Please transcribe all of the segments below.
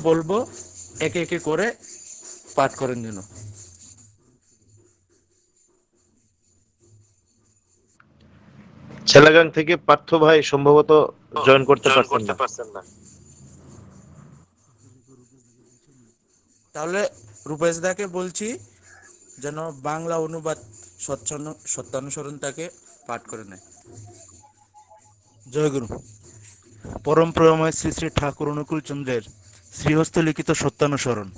বলবো একে একে করে পাঠ করেন যেন। ছেলাগাং থেকে পার্থ ভাই সম্ভবত জয়েন করতে পারছেন না। তাহলে রূপেশ দাকে বলছি যেন বাংলা অনুবাদ সত্যানুসরণটাকে পাঠ করে নেয়। জয়গুরু। পরম প্রেমময় শ্রী শ্রী ঠাকুর অনুকূল চন্দ্রের শ্রীহস্ত লিখিত সত্যানুসরণ।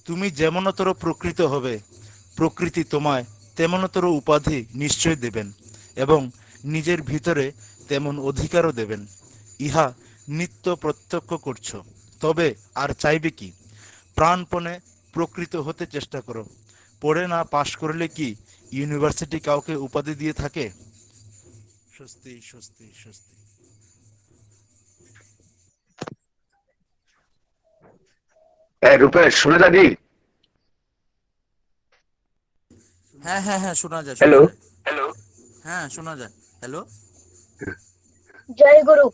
তুমি যেমনতর প্রকৃত হবে, প্রকৃতি তোমায় তেমনতর উপাধি নিশ্চয় দেবেন এবং নিজের ভিতরে তেমন অধিকারও দেবেন। ইহা নিত্য প্রত্যক্ষ করছ। তবে আর চাইবে কি? প্রাণপণে প্রকৃত হতে চেষ্টা করো। পড়ে না পাশ করলে কি ইউনিভার্সিটি কাউকে উপাধি দিয়ে থাকে? স্বস্তি স্বস্তি স্বস্তি। রূপেশ শুনে দাদি। হ্যাঁ হ্যাঁ হ্যাঁ, শোনা যায় শোনা হ্যালো। যায়। হ্যাঁ শোনা যায়। হ্যালো। জয় গুরু।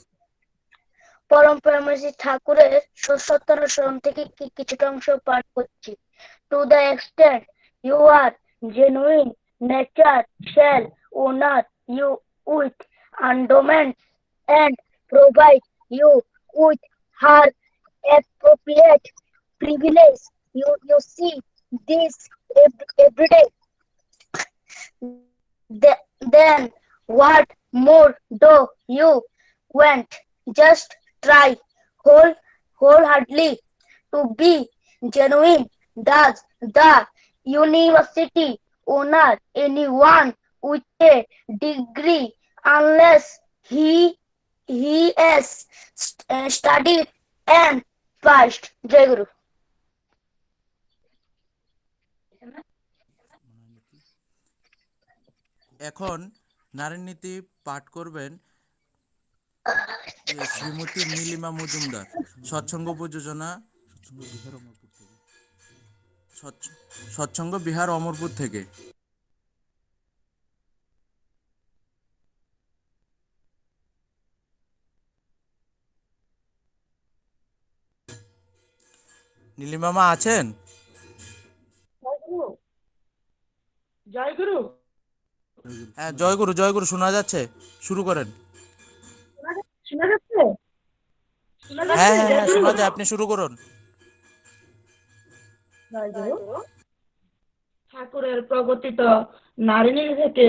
পরম প্রেমশ্রী ঠাকুরের সত্যানুসরণ থেকে কিছুটা অংশ পাঠ করছি। To the extent you are genuine, nature shall honor you with endowments and provide you with her appropriate privilege. You see this every day. Then what more do you want? Just try wholeheartedly to be genuine. Does the university honor anyone with a degree unless he has studied and passed? Jai Guru. এখন নারী নীতি পাঠ করবেন শ্রীমতী নীলিমা মজুমদার, সৎসঙ্গ প্রযোজনা, সৎসঙ্গ বিহার অমরপুর থেকে। নীলিমামা আছেন? জয় গুরু। হ্যাঁ জয়গুরু জয়গুরু, শোনা যাচ্ছে, শুরু করেন। শোনা যাচ্ছে? শোনা হ্যাঁ যাচ্ছে? হ্যাঁ জয় হ্যাঁ গুরু। শোনা যায়, আপনি শুরু করুন। জয় গুরু। ঠাকুরের প্রগতিত নারী থেকে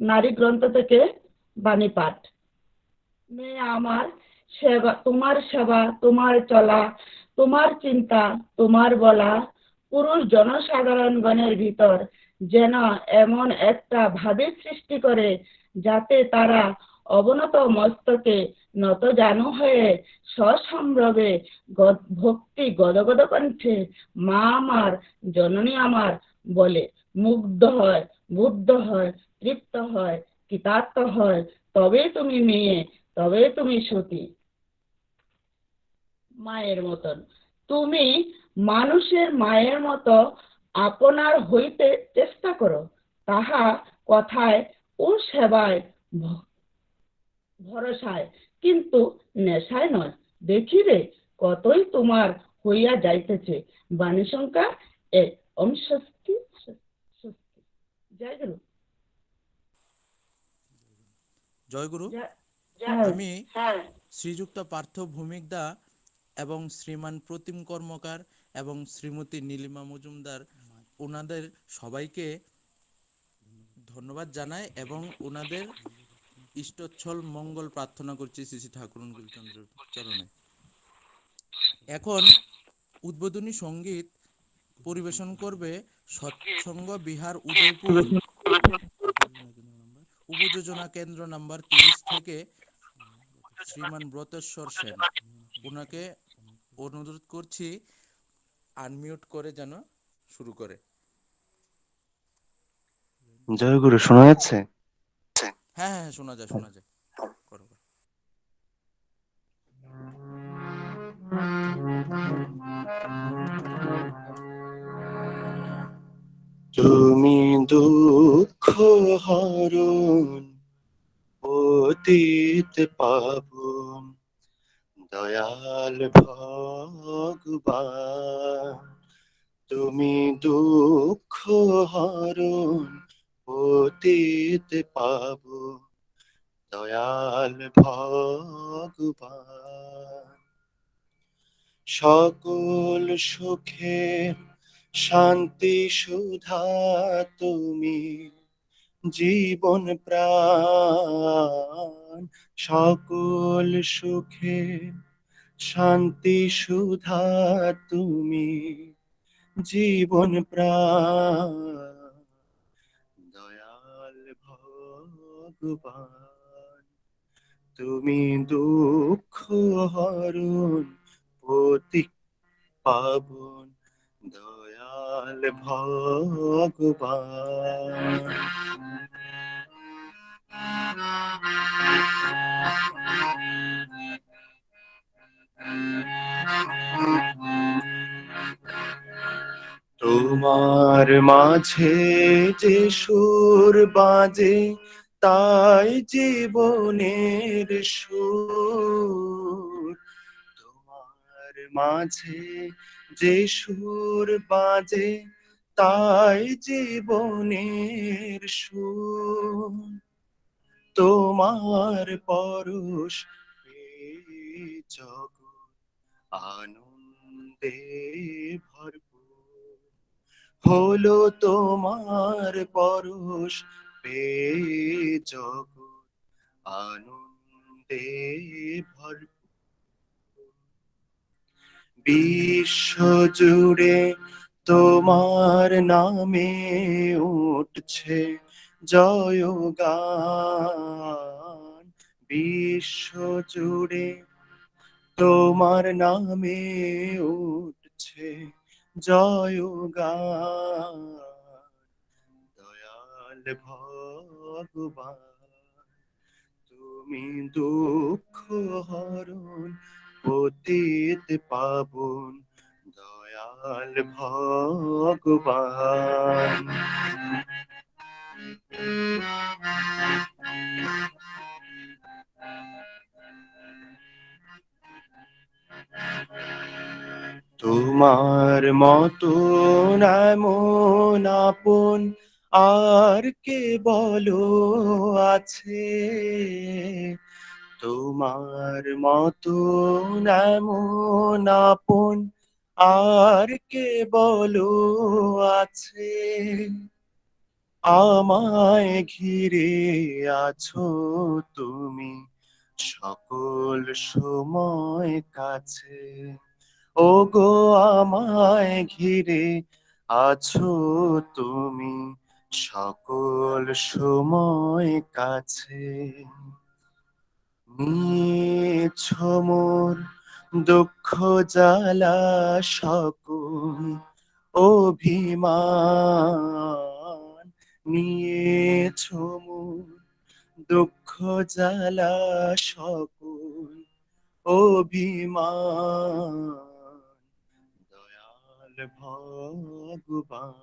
নারী গ্রন্থ থেকে বাণী পাঠ। মেয়ে আমার সেবা, তোমার সেবা, তোমার চলা, তোমার চিন্তা, তোমার বলা, পুরুষ জনসাধারণগণের ভিতর যেন এমন একটা ভাবের সৃষ্টি করে যাতে তারা অবনত মস্তকে নতজানু হয়ে সসম্ভ্রমে ভক্তি গদগদ কণ্ঠে মা আমার, জননী আমার বলে মুগ্ধ হয়, বুদ্ধ হয়, তৃপ্ত হয়, কৃতার্থ হয়। তবে তুমি মেয়ে, তবে তুমি সতী। মায়ের মতন তুমি মানুষের মায়ের মতো আপনার হইতে চেষ্টা করো, তাহা কথায় ও সেবায় ভরসায়, কিন্তু নেশায় নয়। দেখিবে কতই তোমার হইয়া যাইতেছে। বাণী সংখ্যা 1। ওম স্বস্তি স্বস্তি। জয় গুরু। জয়গুরু। হ্যাঁ আমি শ্রীযুক্ত পার্থ ভৌমিকদা এবং শ্রীমান প্রতিম কর্মকার এবং শ্রীমতী নীলিমা মজুমদার, ওনাদের সবাইকে ধন্যবাদ জানাই এবং ওনাদের ইষ্টচ্ছল মঙ্গল প্রার্থনা করছি শ্রী শ্রী ঠাকুর অনুকূল চন্দ্রের চরণে। এখন উদ্বোধনী সঙ্গীত পরিবেশন করবে সৎসঙ্গ বিহার উদয়পুর উপযোজনা কেন্দ্র নাম্বার 30 থেকে শ্রীমান ব্রতেশ্বর সেন। ওনাকে অনুরোধ করছি আনমিউট করে যেন শুরু করে। জয়গুরু শোনা যাচ্ছে? হ্যাঁ হ্যাঁ শোনা যায় শোনা যায়, করো করো। তুমি দুঃখ হরণ অতীত পাবন, দয়াল ভগবান, তুমি দুঃখ হরণ পতিত পাবো। দয়াল ভগবান, সকল সুখের শান্তি সুধা তুমি, জীবন প্রাণ। সকল সুখের শান্তি সুধা তুমি, জীবন প্রাণ। দয়াল ভগবান, তুমি দুঃখ হরণ পতি পাবন। দয়াল ভগবান, তোমার মাঝে যে সুর বাজে, তাই জীবনের সুর। তোমার মাঝে যে সুর বাজে, তাই জীবনের সুর। তোমার পরশ পেয়ে জগৎ আনন্দে ভরপুর হলো। তোমার পরশ পেয়ে জগৎ আনন্দে ভরপুর। বিশ্ব জুড়ে তোমার নামে উঠছে জয়গান। বিশ্ব জুড়ে তোমার নামে উঠছে জয়গান। দয়াল ভগবান, তুমি দুঃখ হরণ পতিত পাবন। দয়াল ভগবান, তোমার মতো এমন আপন আর কে বলো আছে। তোমার মতো এমন আপন আর কে বলো আছে। আমায় ঘিরে আছো তুমি সকল সময় কাছে। ওগো আমায় ঘিরে আছো তুমি সকল সময় কাছে। নিয়েছো মোর দুঃখ জ্বালা সকল অভিমান। নিয়েছো মোর দুঃখ জ্বালা সকল অভিমান। দয়াল ভগবান,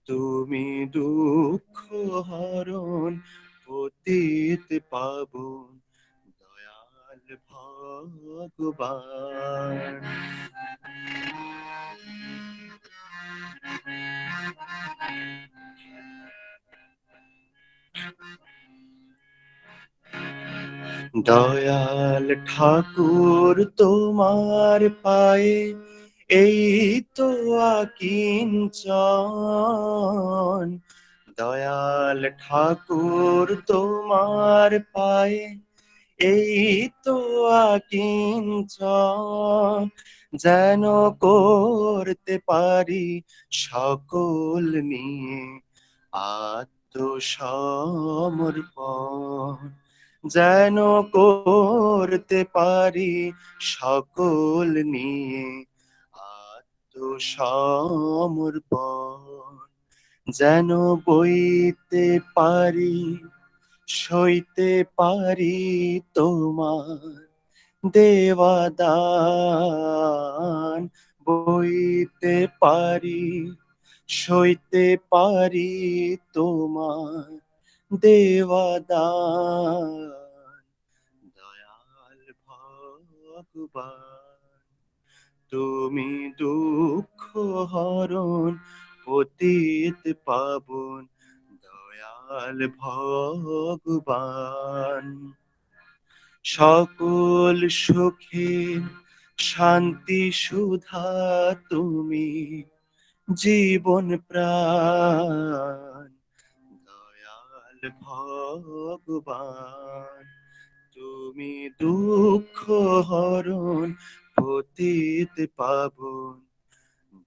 তুমি দুঃখ হরণ পতিত পাবন। দয়াল ভগবান, দয়াল ঠাকুর তোমার পায়ে এই তো আকিঞ্চন। দয়াল ঠাকুর তোমার পায়ে এই তো আকিঞ্চন। যেন করতে পারি সকল নিয়ে আত্মসমর্পণ। যেন করতে পারি সকল নিয়ে আত্মসমর্পণ। যেন বইতে পারি সইতে পারি তোমার দেওয়াদান। বইতে পারি সইতে পারি তোমার দেওয়াদান। দয়াল ভগবান তুমি দুঃখ হরণ পতিত পাবন দয়াল ভগবান সকল সুখে শান্তি সুধা তুমি জীবন প্রাণ দয়াল ভগবান তুমি দুঃখ হরণ পতিত পাবন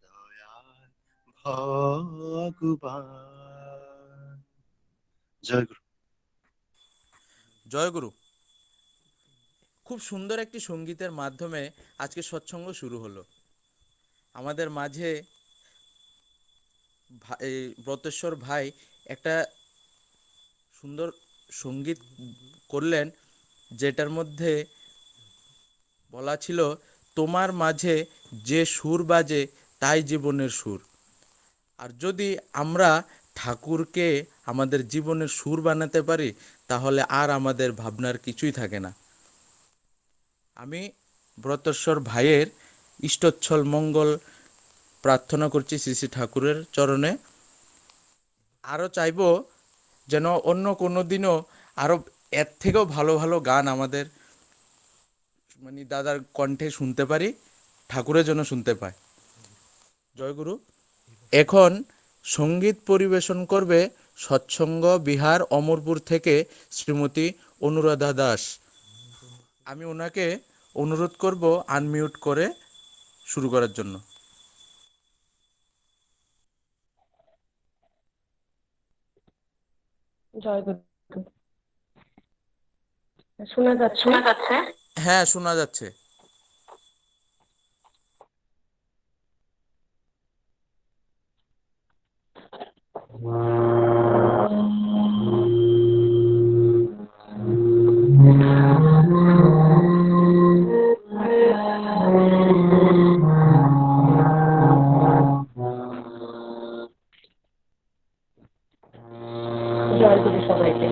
দয়াল ভগবান। জয় গুরু। জয়গুরু। খুব সুন্দর একটি সঙ্গীতের মাধ্যমে আজকে সৎসঙ্গ শুরু হলো। আমাদের মাঝে এই ব্রতেশ্বর ভাই একটা সুন্দর সঙ্গীত করলেন, যেটার মধ্যে বলা ছিল তোমার মাঝে যে সুর বাজে তাই জীবনের সুর। আর যদি আমরা ঠাকুরকে আমাদের জীবনের সুর বানাতে পারি তাহলে আর আমাদের ভাবনার কিছুই থাকে না। আমি ব্রতেশ্বর ভাইয়ের ইষ্টচ্ছল মঙ্গল প্রার্থনা করছি শ্রী শ্রী ঠাকুরের চরণে। আরও চাইব যেন অন্য কোনো দিনও আরও এর থেকেও ভালো ভালো গান আমাদের মানে দাদার কণ্ঠে শুনতে পারি, ঠাকুরের জন্য শুনতে পাই। জয়গুরু। এখন সঙ্গীত পরিবেশন করবে সৎসঙ্গ বিহার অমরপুর থেকে শ্রীমতী অনুরাধা দাস। আমি ওনাকে অনুরোধ করব আনমিউট করে শুরু করার জন্য। জয় গুরু। শোনা যাচ্ছে? হ্যাঁ, শোনা যাচ্ছে। জয় গুরু সবাইকে।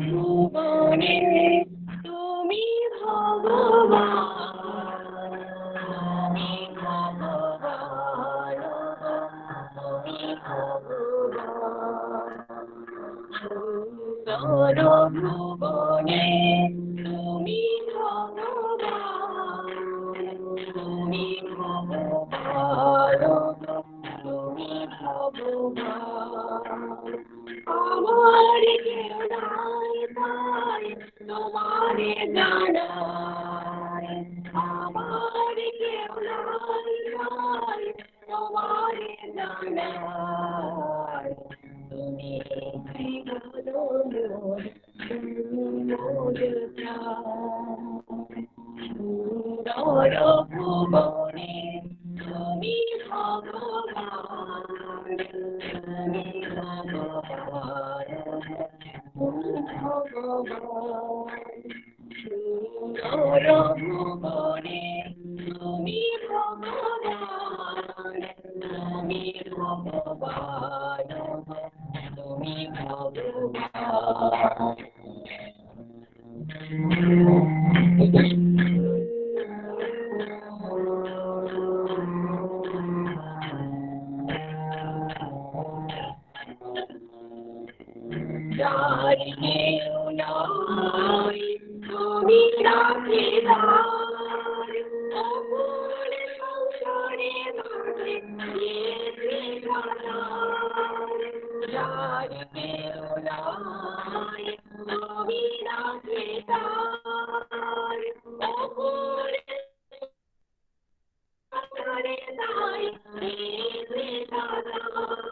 ভুবনে তুমি ভগবান, তুমি ভগবান, তুমি ভগবান। সুন্দর ভুবনে তুমি ভগবান, তুমি ভগবান, তুমি ভগবান। আমার কেউ নাই ভাই তোমারে জানাই, আমার কেউ নাই ভাই তোমারে জানাই। তুমি জীবন মোর, তুমি মোর প্রাণ। সুন্দর ভুবনে তুমি ভগবান, তুমি ভগবান, তুমি ভগবান। সুন্দর ভুবনে তুমি ভগবান, তুমি ভগবান, তুমি ভগবান। যার কেউ নাই তুমি রাখিদার, অমর সংসারে মাঝে দিয়েছে জানার। যার কেউ নাই তুমি রাখিদার, অমর সংসারে নাই দিয়েছে জানার।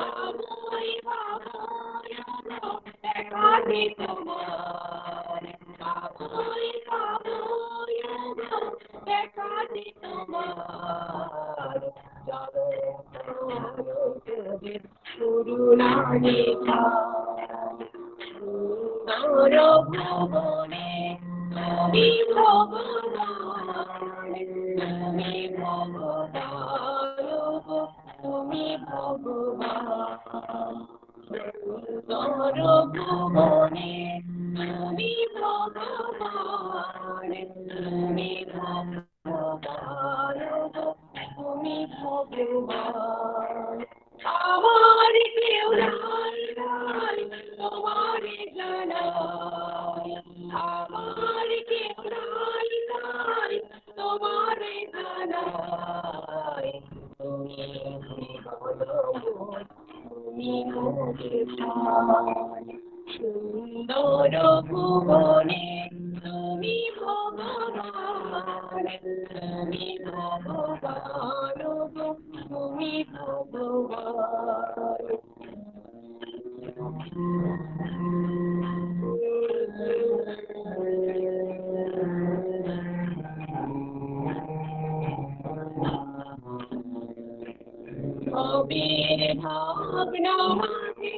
আমি ভাবই দেখাতে তোমার আমি ভাবই দেখাতে তোমার করুণা দেখা সুন্দর ভুবনে তুমি ভগবান তুমি ভগবান তুমি ভগবান সুন্দর ভুবনে তুমি ভগবান তুমি ভগবান তুমি ভগবান আমার কেউ নাই নাই তোমার জানাই আমার কেউ নাই নাই তোমার জানাই তুমি তুমি মোরে প্রাণ সুন্দর ভুবনে তুমি ভগবান তুমি ভগবান তুমি ভগবান কবির ভাবনা মাঝে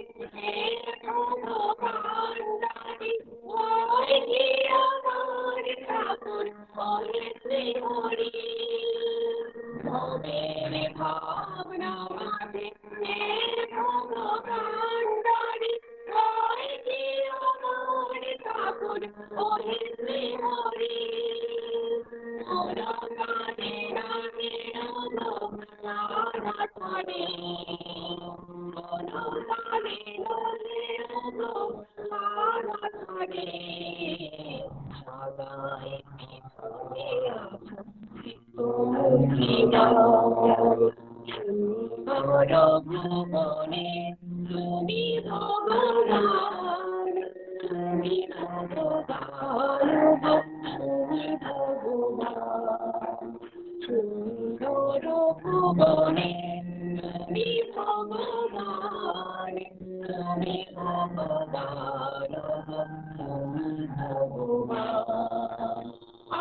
ভগবান দাবি ওই কি আমার ঠাকুর ওই শ্রী হরি কবির ভাবনা মাঝে ভগবান দাবি ওই কি আমার ঠাকুর ওই শ্রী হরি ওরা গানে গানে ভুবনে তুমি ভগবান তুমি ভগবান তুমি ভগবান সুন্দর ভুবনে তুমি ভগবান তুমি ভগবান তুমি ভগবান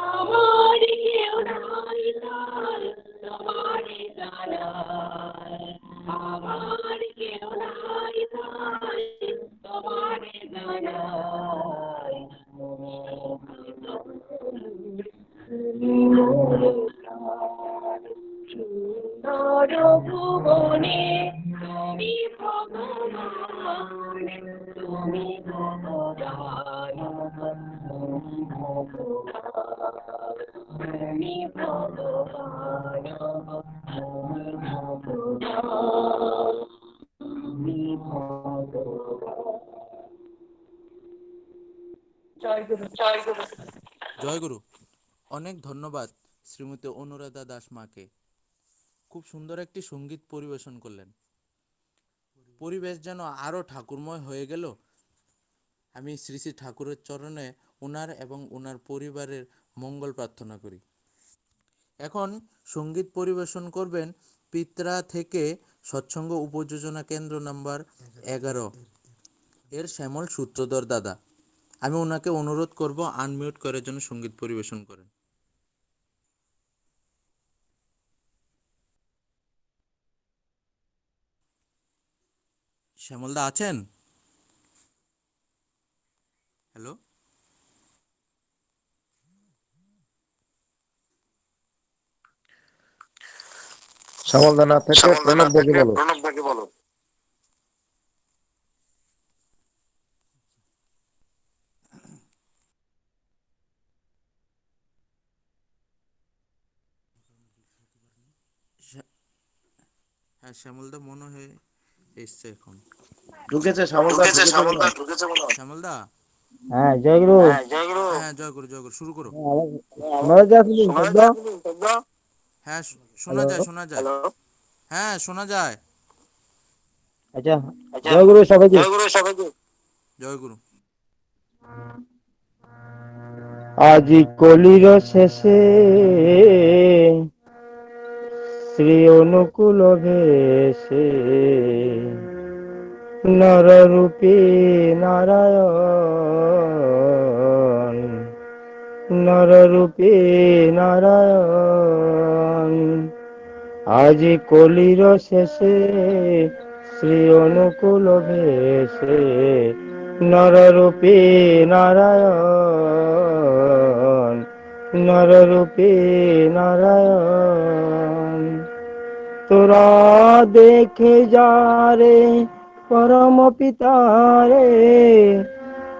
আমার কেউ নাই নাই তোমার জানাই আমার কেউ নাই নাই তোমার জানাই তুমি মোরে প্রাণ সুন্দর ভুবনে তুমি ভগবান তুমি ভগবান তুমি ভগবান তুমি ভগবান তুমি ভগবান তুমি ভগবান জয় গুরু জয় গুরু জয় গুরু। অনেক ধন্যবাদ শ্রীমতী অনুরাধা দাস মাকে। খুব সুন্দর একটি সঙ্গীত পরিবেশন করলেন। পরিবেশ যেন আরও ঠাকুরময় হয়ে গেল। আমি শ্রী শ্রী ঠাকুরের চরণে ওনার এবং ওনার পরিবারের মঙ্গল প্রার্থনা করি। এখন সঙ্গীত পরিবেশন করবেন পিত্রা থেকে সৎসঙ্গ উপযোজনা কেন্দ্র নাম্বার 11 এর শ্যামল সূত্রধর দাদা। আমি ওনাকে অনুরোধ করব আনমিউট করার জন্য সঙ্গীত পরিবেশন করেন। শ্যামলদা আছেন? হ্যালো, শ্যামলদানা থেকে প্রণব দাকে বলো। হ্যাঁ শ্যামলদা মনে হয় এসছে এখন। ঢুকেছে শ্যামলদা, ঢুকেছে বলো। শ্যামলদা, হ্যাঁ জয় গুরু। হ্যাঁ জয় গুরু জয় গুরু, শুরু করো। শোনা যাচ্ছে শব্দ? হ্যাঁ শোনা যায় শোনা যায়। হ্যাঁ শোনা যায়। আচ্ছা, জয় গুরু সবাইকে। জয় গুরু। আজি কলির শেষে শ্রী অনুকূল ভেসে নররূপী নারায়ণ, নররূপী নারায়ণ। আজি কলির শেষে শ্রী অনুকূল ভেষে নররূপী নারায়ণ, নররূপী নারায়ণ। তোরা দেখে যা রে পরম পিতারে,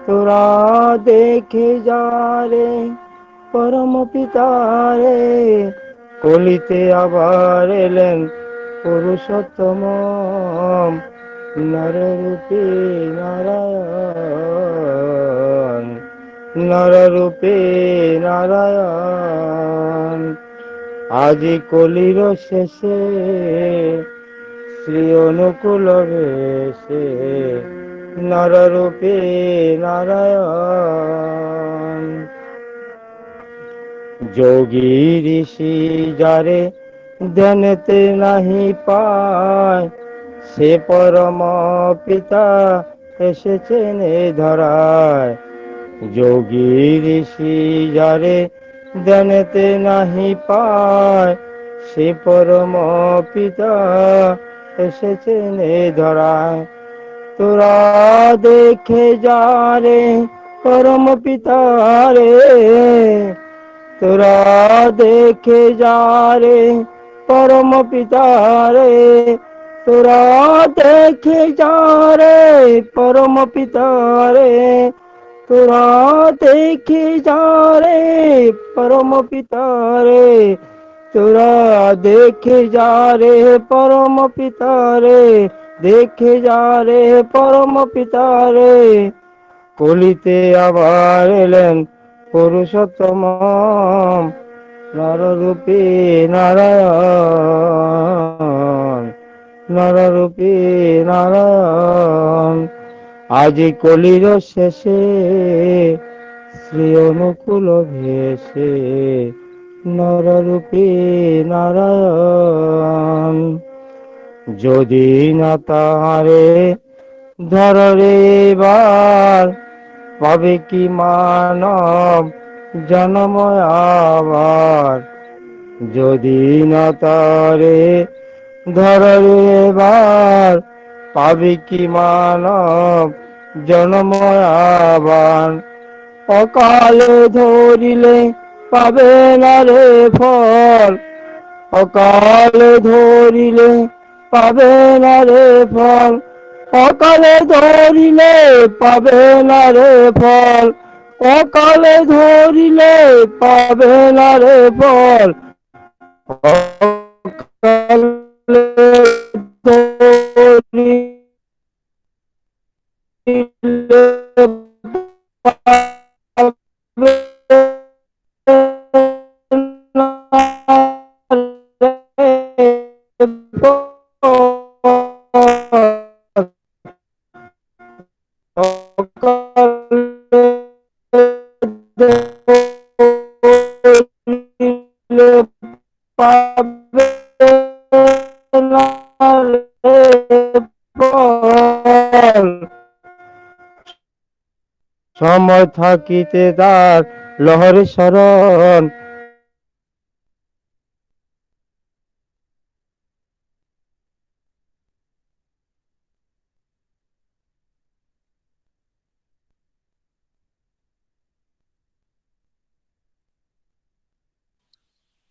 তোরা দেখে যা রে পরম পিতারে, কলিতে আবার এলেন পুরুষোত্তম নররূপী নারায়ণ, নররূপী নারায়ণ। আজি কলির শেষে শ্রী অনুকূল ভেষে নররূপী নারায়ণ। যোগী ঋষি যারে ধ্যানেতে নাহি পায়, সে পরম পিতা এসেছেন এ ধরায়। যোগী ঋষি যারে ধ্যানেতে নাহি পায়, সে পরম পিতা এসেছেন এ ধরায়। তোরা দেখে যা রে পরম পিতারে, তোরা দেখে যা রে পরম পিতারে, তোরা দেখে যা রে পরম পিতারে, তোরা দেখে যা রে পরম পিতারে, তোরা দেখে যা রে পরম পিতারে, দেখে যা রে পরম পিতারে। কলিতে আবার এলেন পুরুষোত্তম নররূপী নারায়ণ, নররূপী নারায়ণ। আজি কলির শেষে শ্রী অনুকূল ভেষে নররূপী নারায়ণ। যদি না তারে ধরে এবার, পাবে কি মানব জন্ম আবার। যদি না তারে ধরে এবার, পাবে কি মানব জন্ম আবার। অকালে ধরিলে পাবে না রে ফল, অকালে ধরিলে পাবে না রে ফল, অকালে ধরিলে পাবে না রে ফল, অকালে ধরিলে পাবে না রে ফল, অকালে ধরিলে পাবে না রে ফল। সময় থাকিতে তার লহরে শরণ,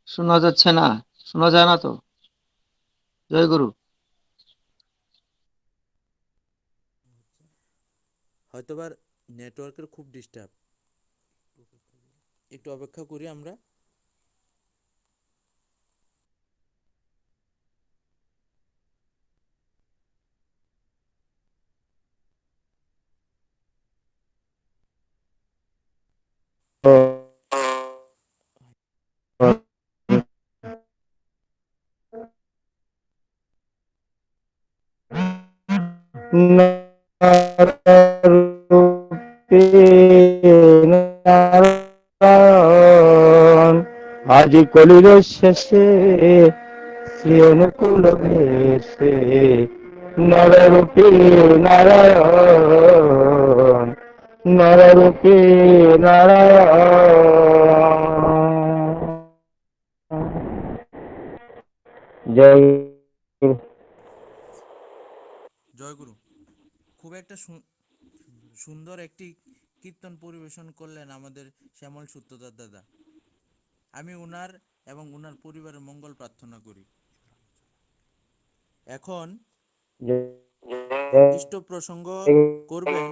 শোনা যাচ্ছে না, শোনা যায় না তো। জয় গুরু। হয়তোবা নেটওয়ার্কের খুব ডিস্টার্ব, একটু অপেক্ষা করি আমরা। নররূপী নারায়ণ। আজি কলির শেষে শ্রী অনুকূল ভেষে নররূপী নারায়ণ, নররূপী নারায়ণ। জয় গুরু। জয়গুরু। খুব একটা সুন্দর একটি কীর্তন পরিবেশন করলেন আমাদের শ্যামল সূত্রধর দাদা। আমি ওনার এবং ওনার পরিবারের মঙ্গল প্রার্থনা করি। এখন ইষ্ট প্রসঙ্গ করবেন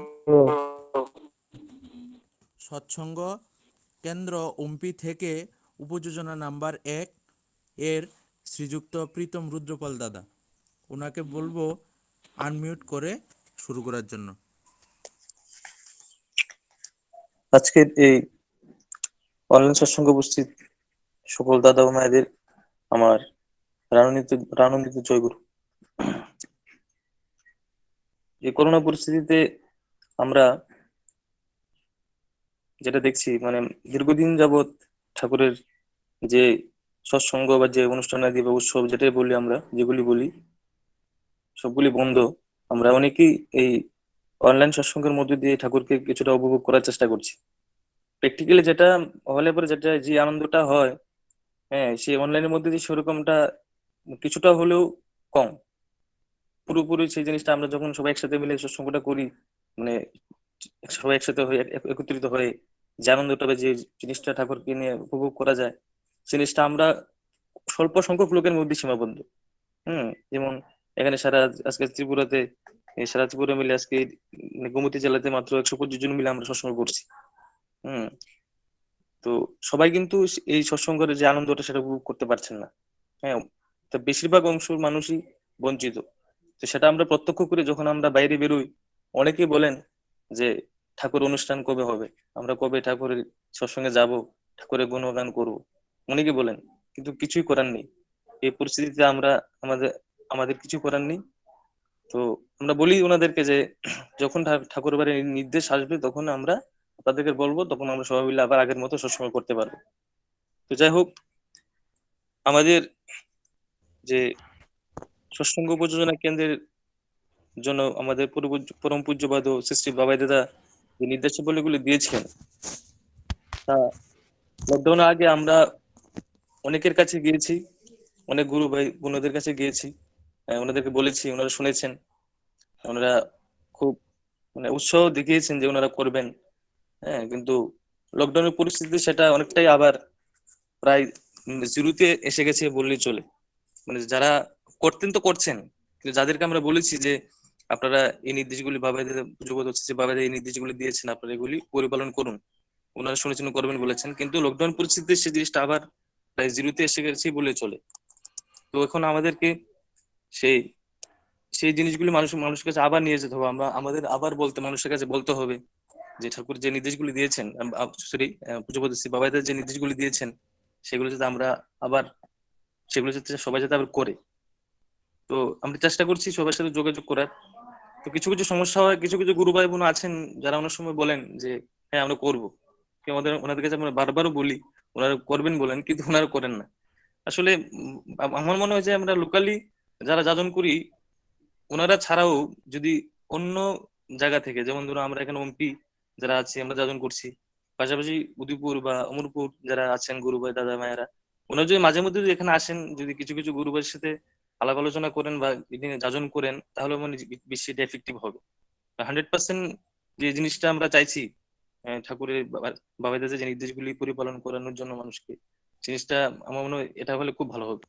সৎসঙ্গ কেন্দ্র ওমপি থেকে উপযোজনা নাম্বার 1 এর শ্রীযুক্ত প্রীতম রুদ্রপাল দাদা। ওনাকে বলবো আনমিউট করে শুরু করার জন্য। আজকের এই অনলাইন সৎসঙ্গে উপস্থিত সকল দাদা ও মায়েদের আমার রানন্দিত জয়গুরু। এই করোনা পরিস্থিতিতে আমরা যেটা দেখছি, মানে দীর্ঘদিন যাবৎ ঠাকুরের যে সৎসঙ্গ বা যে অনুষ্ঠানাদি বা উৎসব যেটাই বলি আমরা, যেগুলি বলি সবগুলি বন্ধ। আমরা অনেকেই এই অনলাইন সৎসঙ্গের মধ্যে দিয়ে ঠাকুরকে কিছুটা উপভোগ করার চেষ্টা করছি। প্র্যাকটিক্যালি যেটা হলে পরে যেটা যে আনন্দটা হয়, হ্যাঁ, সেই অনলাইনের মধ্যে দিয়ে সেরকমটা কিছুটা হলেও কম। পুরোপুরি সেই জিনিসটা আমরা যখন সবাই একসাথে মিলে সৎসঙ্গটা করি, মানে সবাই একসাথে হয়ে একত্রিত হয়ে যে আনন্দটা বা যে জিনিসটা ঠাকুরকে নিয়ে উপভোগ করা যায়, জিনিসটা আমরা স্বল্প সংখ্যক লোকের মধ্যে সীমাবদ্ধ। যেমন এখানে আজকে ত্রিপুরাতে সারা ত্রিপুরা মিলে আজকে গোমতী জেলাতে মাত্র 125 জন মিলে আমরা সৎসঙ্গ করছি। হম তো সবাই কিন্তু এই সৎসঙ্গের যে আনন্দটা সেটা উপভোগ করতে পারছেন না। হ্যাঁ, তা বেশিরভাগ অংশ মানুষই বঞ্চিত। তো সেটা আমরা প্রত্যক্ষ করে যখন আমরা বাইরে বেরোই, অনেকেই বলেন যে ঠাকুর অনুষ্ঠান কবে হবে, আমরা কবে ঠাকুরের সৎসঙ্গে যাব, ঠাকুরের গুণগান করবো, অনেকে বলেন, কিন্তু কিছুই করার নেই। এই পরিস্থিতিতে আমরা আমাদের আমাদের কিছু করার নেই। তো আমরা বলি ওনাদেরকে যে যখন ঠাকুর বাড়ির নির্দেশ আসবে তখন আমরা তাদেরকে বলবো, তখন আমরা সবাই মিলে আবার আগের মতো সৎসঙ্গ করতে পারবো। তো যাই হোক, আমাদের যে সৎসঙ্গ উপযোজনা কেন্দ্রের জন্য আমাদের পরম পূজ্যপাদ শ্রী শ্রী বাবাই দাদা যে নির্দেশাবলীগুলি দিয়েছেন, তা লকডাউনের আগে আমরা অনেকের কাছে গিয়েছি, অনেক গুরু ভাই বোনদের কাছে গিয়েছি, ওনাদেরকে বলেছি, ওনারা শুনেছেন, ওনারা খুব মানে উৎসাহ দেখিয়েছেন যে ওনারা করবেন। হ্যাঁ, কিন্তু লকডাউনের পরিস্থিতিতে সেটা অনেকটাই আবার প্রায় জিরোতে এসে গেছে বললেই চলে। মানে যারা করতেন তো করছেন, কিন্তু যাদেরকে আমরা বলেছি যে আপনারা এই নির্দেশগুলি যুবক হচ্ছে যে বাবাদের এই নির্দেশগুলি দিয়েছেন, আপনারা এগুলি পরিপালন করুন, ওনারা শুনেছেন করবেন বলেছেন, কিন্তু লকডাউন পরিস্থিতিতে সেই জিনিসটা আবার প্রায় জিরোতে এসে গেছে বলে চলে। তো এখন আমাদেরকে সেই সেই জিনিসগুলি মানুষের কাছে আবার নিয়ে যেতে হবে। আমরা আমাদের আবার মানুষের কাছে বলতে হবে যে ঠাকুর যে নির্দেশগুলি দিয়েছেন, সরি পূজ্যপাদ শ্রী বাবাইদার যে নির্দেশগুলি দিয়েছেন, সেগুলো যাতে আমরা আবার সেগুলো যাতে সবাই যাতে আবার করে। তো আমরা চেষ্টা করছি সবার সাথে যোগাযোগ করার। তো কিছু কিছু সমস্যা হয়, কিছু কিছু গুরু ভাই বোন আছেন যারা অনেক সময় বলেন যে হ্যাঁ আমরা করবো, ওনাদের কাছে আমরা বারবারও বলি ওনারা করবেন বলেন, কিন্তু ওনারা করেন না। আসলে আমার মনে হয় যে আমরা লোকালি যারা যাজন করি, ওনারা ছাড়াও যদি অন্য জায়গা থেকে, যেমন ধরো আমরা এখানে ওমপি যারা আছি আমরা যাজন করছি, পাশাপাশি উদয়পুর বা অমরপুর যারা আছেন গুরু ভাই দাদা মায়েরা, ওনারা যদি মাঝে মধ্যে যদি এখানে আসেন, যদি কিছু কিছু গুরু ভাইয়ের সাথে আলাপ আলোচনা করেন বা যাজন করেন, তাহলে মানে বেশি এফেক্টিভ হবে। 100% যে জিনিসটা আমরা চাইছি, ঠাকুরের বাবাইদাদের যে নির্দেশগুলি পরিপালন করানোর জন্য মানুষকে, জিনিসটা আমার মনে হয় এটা হলে খুব ভালো হবে।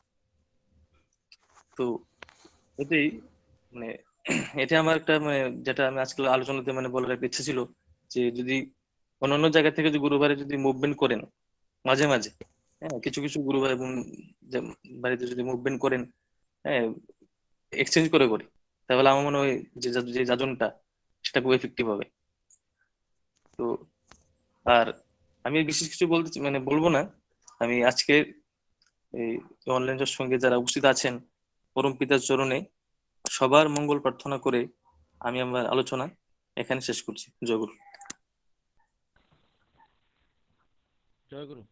তো এটাই মানে এটা আমার একটা মানে যেটা আমি আজকে আলোচনাতে মানে বলার একটা ইচ্ছা ছিল, যে যদি অন্যান্য জায়গা থেকে যদি গুরু ভাইরা যদি মুভমেন্ট করেন মাঝে মাঝে, হ্যাঁ, কিছু কিছু গুরু ভাই বোন বাড়িতে যদি মুভমেন্ট করেন, হ্যাঁ, এক্সচেঞ্জ করে করে, তাহলে আমার মনে হয় যে যাজনটা সেটা খুব এফেক্টিভ হবে। তো আর আমি বিশেষ কিছু বলবো না। আমি আজকে এই অনলাইন সঙ্গে যারা উপস্থিত আছেন, পরম পিতার চরণে সবার মঙ্গল প্রার্থনা করে আমি আমার আলোচনা এখানে শেষ করছি। জয়গুরু। জয়গুরু।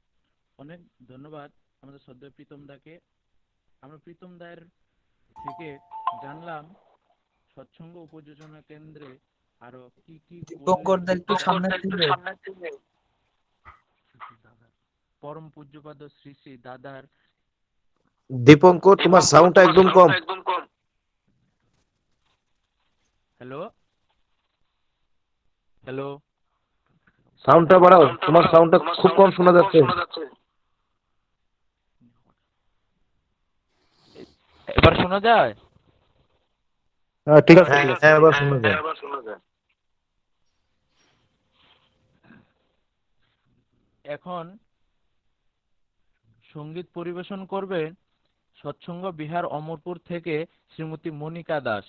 অনেক ধন্যবাদ আমাদের শ্রদ্ধেয় প্রীতম দাকে। আমরা প্রীতম দায়ের থেকে জানলাম সৎসঙ্গ উপযোজনা কেন্দ্রে আরো কি কি দীপঙ্করদা একটু সামনে থেকে পরম পূজ্যপাদ শ্রী শ্রী দাদার দীপঙ্কর, তোমার সাউন্ডটা একদম কম। হ্যালো হ্যালো সাউন্ডটা বাড়াও, তোমার সাউন্ডটা খুব কম শোনা যাচ্ছে। এবার শোনা যায়? হ্যাঁ ঠিক আছে, হ্যাঁ এবার শোনা যায়। এখন সঙ্গীত পরিবেশন করবেন সৎসঙ্গ বিহার অমরপুর থেকে শ্রীমতী মনিকা দাস।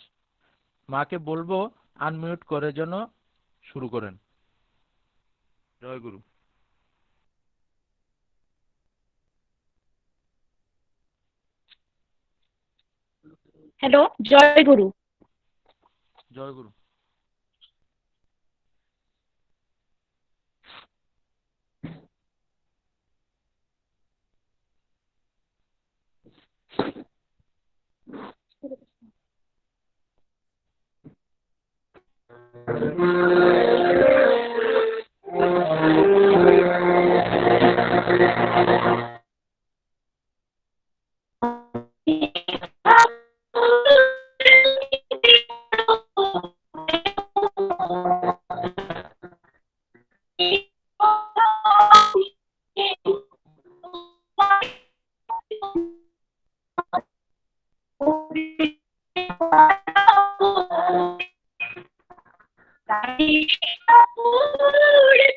মাকে বলবো আনমিউট করে যেন শুরু করেন। জয় গুরু। হ্যালো, জয় গুরু। জয় গুরু।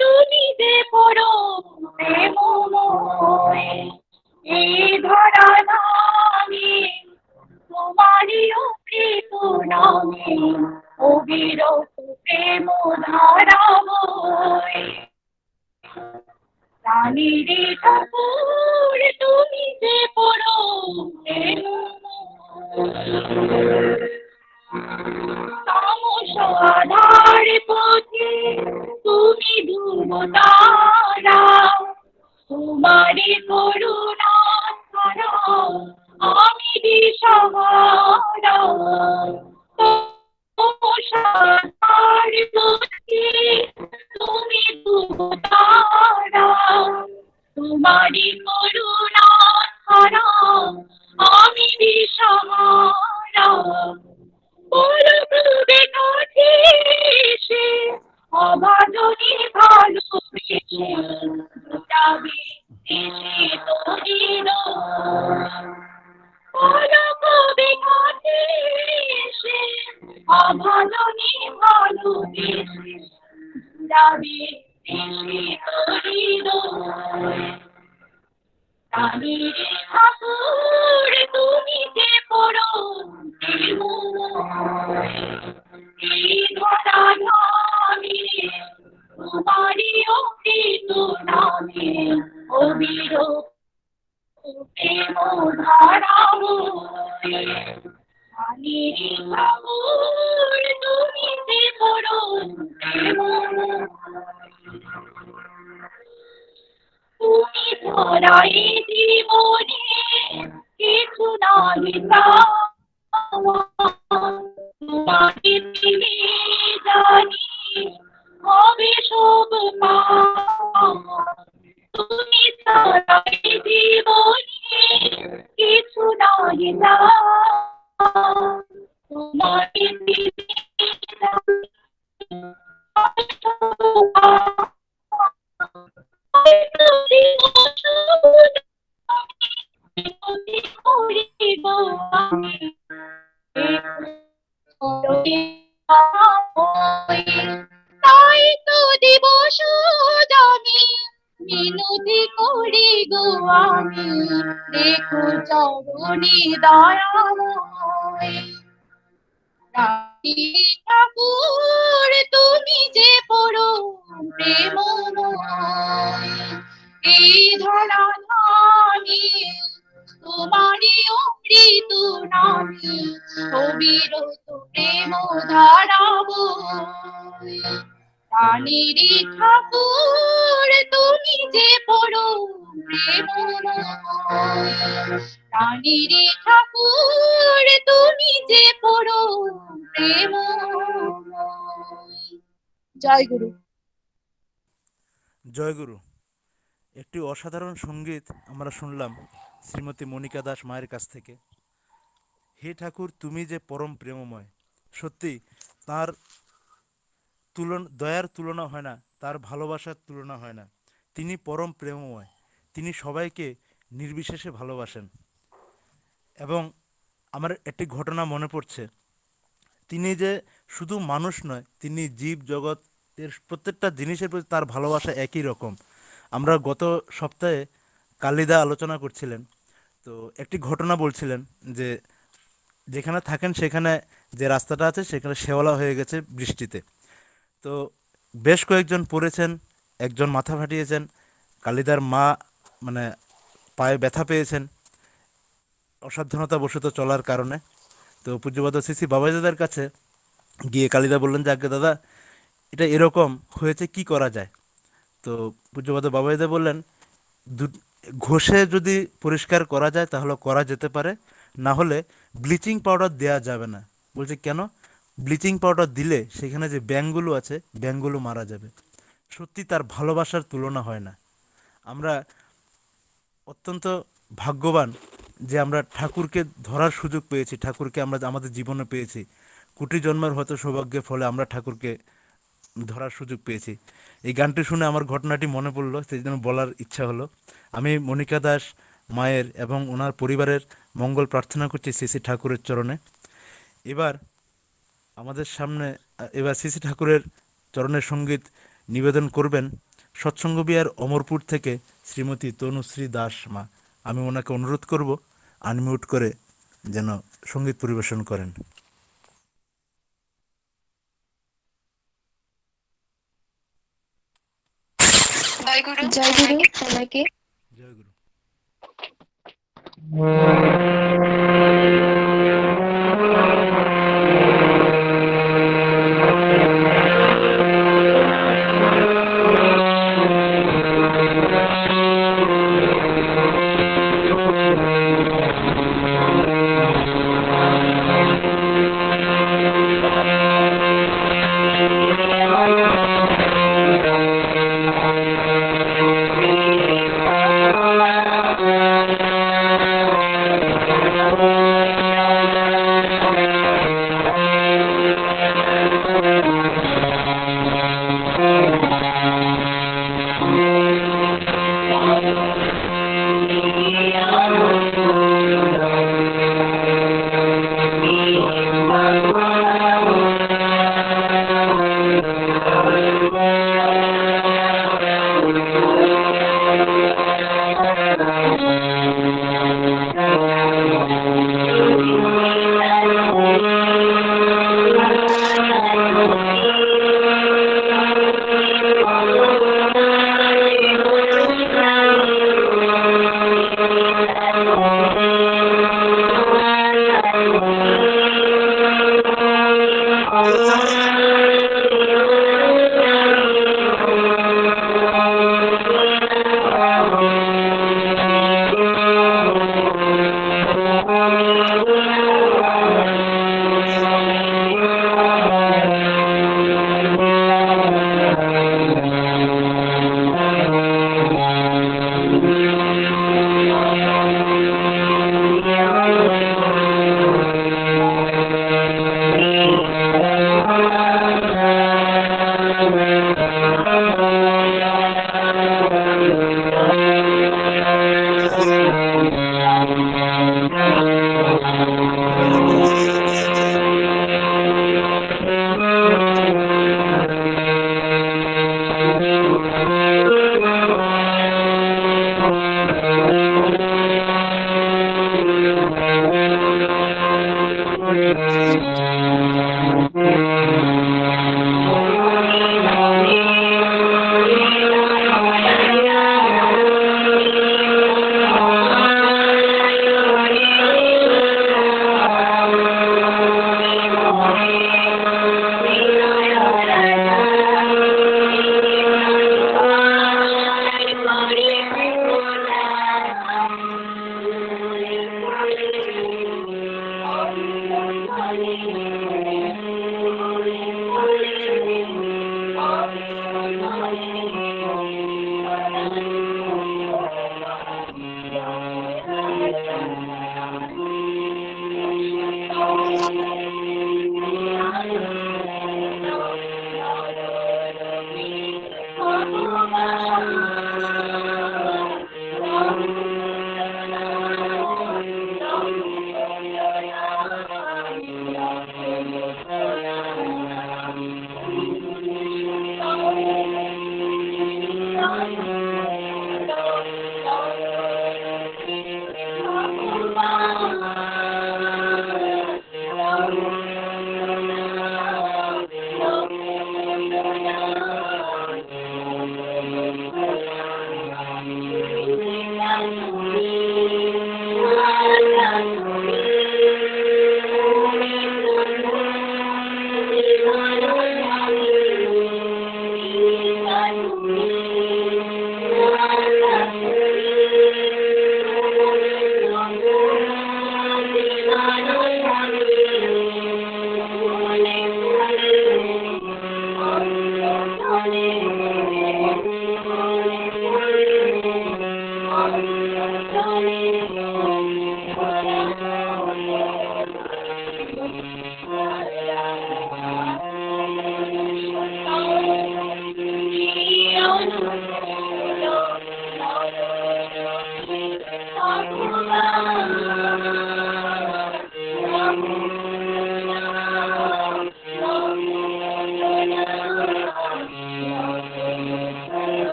তুমি যে পরম প্রেমময়, এই ধরা নামে তোমারই অমৃত নামে অবিরত প্রেম ধারা বয়। প্রাণীর ঠাকুর তুমি যে পরম প্রেমময়, তামস আধার পথে তুমি ধ্রুবতারা, তোমারি করুণা ছাড়া আমি দিশাহারা। তামস আধার পথে তুমি ধ্রুবতারা, তোমারি করুণা ছাড়া আমি দিশাহারা। পরবে কাছে এসে অবাধনি ভালোবেসে যাবে এসে তোরিল। পরবে কাছে এসে অবাধনি ভালোবেসে যাবে এসে তোরিল। প্রাণীর ঠাকুর তুমি যে পরম প্রেমময়, এই ধরা নামে তোমারই অমৃত নামে অবিরত প্রেম ধারা বয়। প্রাণীর ঠাকুর তুমি যে পরম প্রেমময়, তুমি ধরাই জীবনে কিছু নাহি তোমাকে দিলে জানি হবে সব পাওয়া। তুমি ধরাই জীবনে কিছু নাহি তোমাকে দিলে জানি তাই তো দিবস জানি মিনতি করি গো আমি, দেখো চরণে দয়াময়। ঠাকুর তুমি যে পরম প্রেমময়, এই ধরা নামে তোমারই অমৃত নামে অবিরত প্রেম ধারা বয়। প্রাণের ঠাকুর তুমি যে পরম প্রেমময়, প্রাণের ঠাকুর তুমি যে পরম প্রেমময়। জয় গুরু। জয়গুরু। একটি অসাধারণ সঙ্গীত আমরা শুনলাম শ্রীমতী মনিকা দাস মায়ের কাছ থেকে। হে ঠাকুর তুমি যে পরম প্রেমময়, সত্যি তার দয়ার তুলনা হয় না, তার ভালোবাসার তুলনা হয় না। তিনি পরম প্রেমময়, তিনি সবাইকে নির্বিশেষে ভালোবাসেন। এবং আমার একটি ঘটনা মনে পড়ছে, তিনি যে শুধু মানুষ নয়, তিনি জীব জগতের প্রত্যেকটা জিনিসের প্রতি তার ভালোবাসা একই রকম। আমরা গত সপ্তাহে কালিদা আলোচনা করছিলেন, তো একটি ঘটনা বলছিলেন যে যেখানে থাকেন সেখানে যে রাস্তাটা আছে সেখানে শেওলা হয়ে গেছে বৃষ্টিতে। তো বেশ কয়েকজন পড়েছেন, একজন মাথা ফাটিয়েছেন, কালিদার মা মানে পায়ে ব্যথা পেয়েছেন অসাবধানতা বশত চলার কারণে। তো পূজ্যপাদ শ্রী বাবাইদাদার কাছে গিয়ে কালিদা বললেন যে আজ্ঞে দাদা এটা এরকম হয়েছে, কি করা যায়? তো পূজ্যপাদ বাবাইদা বললেন ঘষে যদি পরিষ্কার করা যায় তাহলে করা যেতে পারে, না হলে ব্লিচিং পাউডার দেওয়া যাবে না। বলছে কেন? ব্লিচিং পাউডার দিলে সেখানে যে ব্যাঙগুলো আছে ব্যাঙগুলো মারা যাবে। সত্যি তার ভালোবাসার তুলনা হয় না। আমরা অত্যন্ত ভাগ্যবান যে আমরা ঠাকুরকে ধরার সুযোগ পেয়েছি, ঠাকুরকে আমরা আমাদের জীবনে পেয়েছি। কোটি জন্মের হয়তো সৌভাগ্যের ফলে আমরা ঠাকুরকে ধরার সুযোগ পেয়েছি। এই গানটি শুনে আমার ঘটনাটি মনে পড়লো, সেই জন্য বলার ইচ্ছা হলো। আমি মনিকা দাস মায়ের এবং ওনার পরিবারের মঙ্গল প্রার্থনা করছি শ্রী শ্রী ঠাকুরের চরণে। এবার আমাদের সামনে শ্রী শ্রী ঠাকুরের চরণের সঙ্গীত নিবেদন করবেন সৎসঙ্গ বিহার অমরপুর থেকে শ্রীমতী তনুশ্রী দাস মা। আমি ওনাকে অনুরোধ করব আনমিউট করে যেন সঙ্গীত পরিবেশন করেন। জয় গুরু। জয় গুরু সবাইকে। জয় গুরু। Thank you.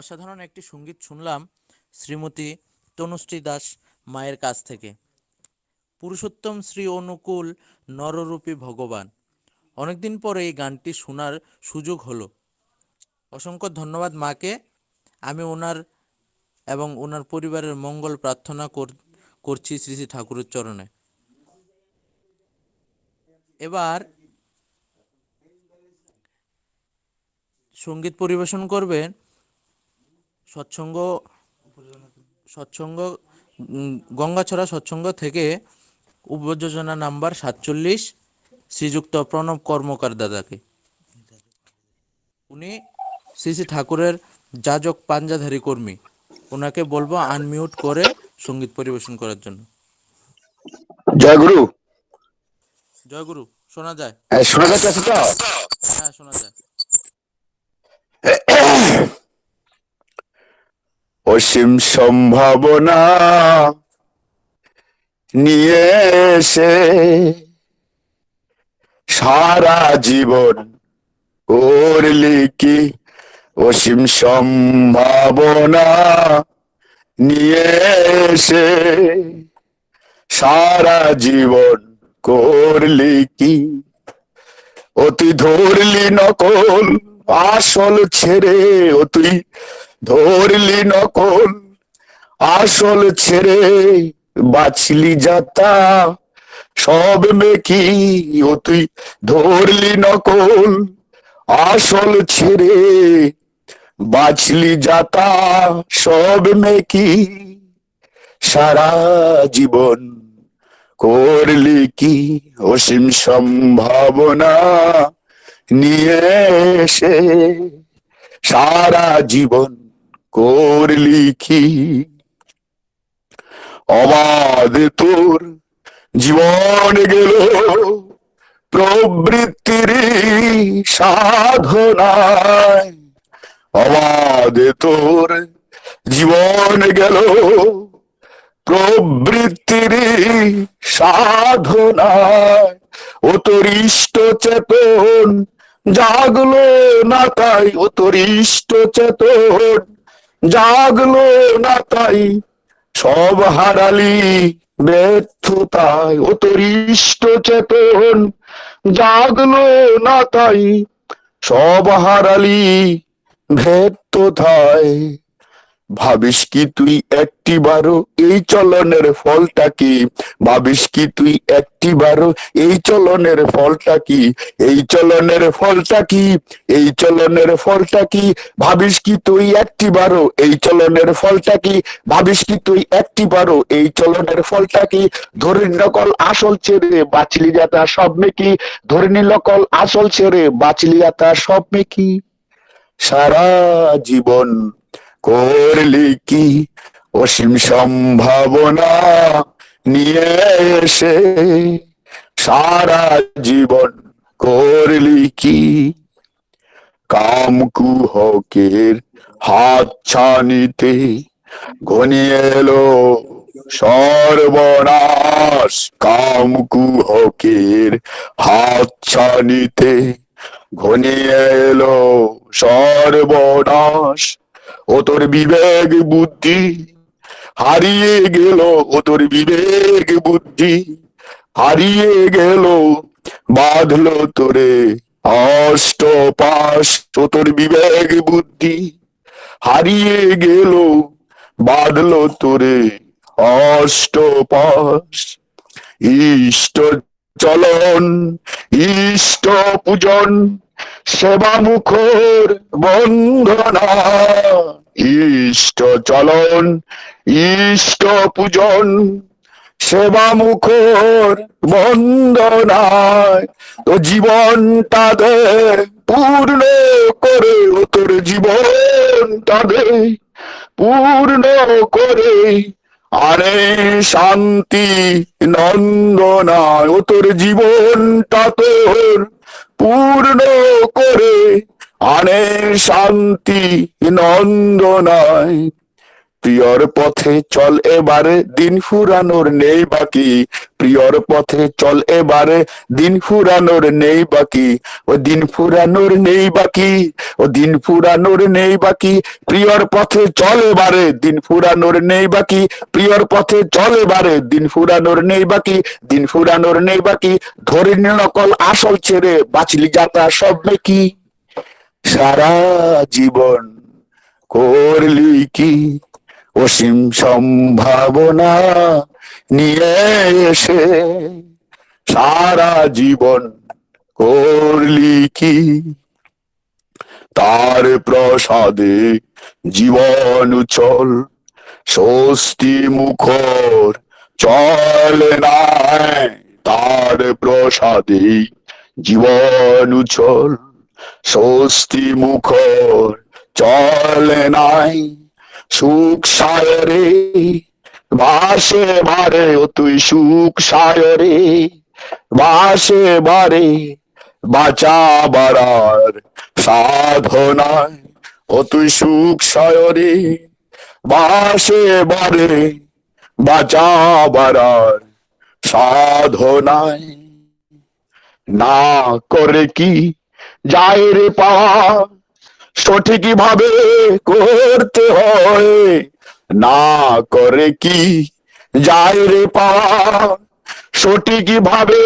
অসাধারণ একটি সঙ্গীত শুনলাম শ্রীমতী তনুশ্রী দাস মায়ের কাছ থেকে। পুরুষোত্তম শ্রী অনুকূল নররূপী ভগবান, অনেকদিন পরে এই গানটি শোনার সুযোগ হলো। অসংখ্য ধন্যবাদ মাকে। আমি ওনার এবং ওনার পরিবারের মঙ্গল প্রার্থনা করছি শ্রী শ্রী ঠাকুরের চরণে। এবার সঙ্গীত পরিবেশন করবেন সৎসঙ্গ গঙ্গাছড়া সৎসঙ্গ থেকে উপযোজনা নাম্বার 47 শ্রীযুক্ত প্রণব কর্মকার দাদাকে। উনি শ্রী শ্রী ঠাকুরের যাজক পাঞ্জাধারী কর্মী। ওনাকে বলবো আনমিউট করে সঙ্গীত পরিবেশন করার জন্য। জয় গুরু। জয় গুরু। শোনা যায়? শোনা যাচ্ছে তো? হ্যাঁ, শোনা যায়। অসীম সম্ভাবনা নিয়ে এসে সারা জীবন করলি কি, অসীম সম্ভাবনা নিয়ে এসে সারা জীবন করলি কি, অতি ধরলি নকল আসল ছেড়ে, অতি ধরলি নকল আসল ছেড়ে বাছলি যাতা সব মেকি, অতি ধরলি নকল আসল ছেড়ে বাছলি যাতা সব মেকি, সারা জীবন করলি কি, অসীম সম্ভাবনা নিয়ে এসে সারা জীবন করলি কি। অবাধে তোর জীবন গেল প্রবৃত্তির সাধনায়, অবাধে তোর জীবন গেল প্রবৃত্তির সাধনায়, ও তোর ইষ্ট চেতন জাগলো না তাই, ও তোর ইষ্ট চেতন জাগলো না তাই, সব হারালি ব্যর্থতায়, ও তোর ইষ্ট চেতন জাগলো না তাই, সব হারালি ব্যর্থতায়। ভাবিস কি তুই একটিবারও এই চলনের ফলটা কি, ভাবিস কি তুই একটিবারও এই চলনের ফলটা কি, এই চলনের ফলটা কি, এই চলনের ফলটা কি, ভাবিস কি তুই একটিবারও এই চলনের ফলটা কি, ভাবিস কি তুই একটিবারও এই চলনের ফলটা কি, ধরে নকল আসল ছেড়ে বাঁচলি যাতা সব মেকি, ধরে নকল আসল ছেড়ে বাঁচলি যাতা সব মেকি, সারা জীবন করলি কি, অসীম সম্ভাবনা নিয়ে এসে সারা জীবন করলি কি। কামকুহকের হাত ছানিতে ঘনিয়ে এলো সর্বনাশ, কামকুহকের হাত ছানিতে ঘনিয়ে এলো সর্বনাশ, ও তোর বিবেক বুদ্ধি হারিয়ে গেল, ও তোর বিবেক বুদ্ধি হারিয়ে গেল, বাঁধলো তোরে অষ্টপাশ, ও তোর বিবেক বুদ্ধি হারিয়ে গেল, বাঁধলো তোরে অষ্টপাশ। ইষ্ট চলন ইষ্ট পূজন সেবা মুখর বন্ধনা, ইষ্ট চলন ইষ্ট পূজন সেবা মুখর বন্দনায়, তো জীবনটা দে পূর্ণ করে, ও তোর জীবনটা দে পূর্ণ করে আরে শান্তি নন্দনায়, ও তোর জীবনটা তোর পূর্ণ করে আনে শান্তি নন্দনায়। প্রিয়র পথে চল এবারে, দিন ফুরানোর নেই বাকি। প্রিয়র পথে চল এবারে, দিন ফুরানোর নেই বাকি। ও দিন ফুরানোর নেই বাকি, ও দিন ফুরানোর নেই বাকি। প্রিয়র পথে চল এবারে, দিন ফুরানোর নেই বাকি। প্রিয়র পথে চল এবারে, দিন ফুরানোর নেই বাকি। দিন ফুরানোর নেই বাকি। ধরে নকল আসল ছেড়ে, বাঁচলি যাতা সব কি। সারা জীবন করলি কি অসীম সম্ভাবনা নিয়ে এসে। সারা জীবন করলি কি তার প্রসাদে জীবন উচ্ছল। স্বস্তি মুখর চলে নাই, তার প্রসাদে জীবন উচ্ছল। স্বস্তি মুখর চলে নাই। সুখ সায়রে বাসে বারে, ও তুই সুখ সায়রে বাসে বারে। বাঁচা বাড়ার সাধনায়, ও তুই সুখ সায়রে বাসে বারে। বাঁচা বাড়ার সাধনায় না করে কি যায় রে পাওয়া, সঠিক ভাবে করতে হয়। না করে কি যায় রে পাওয়া, সঠিক ভাবে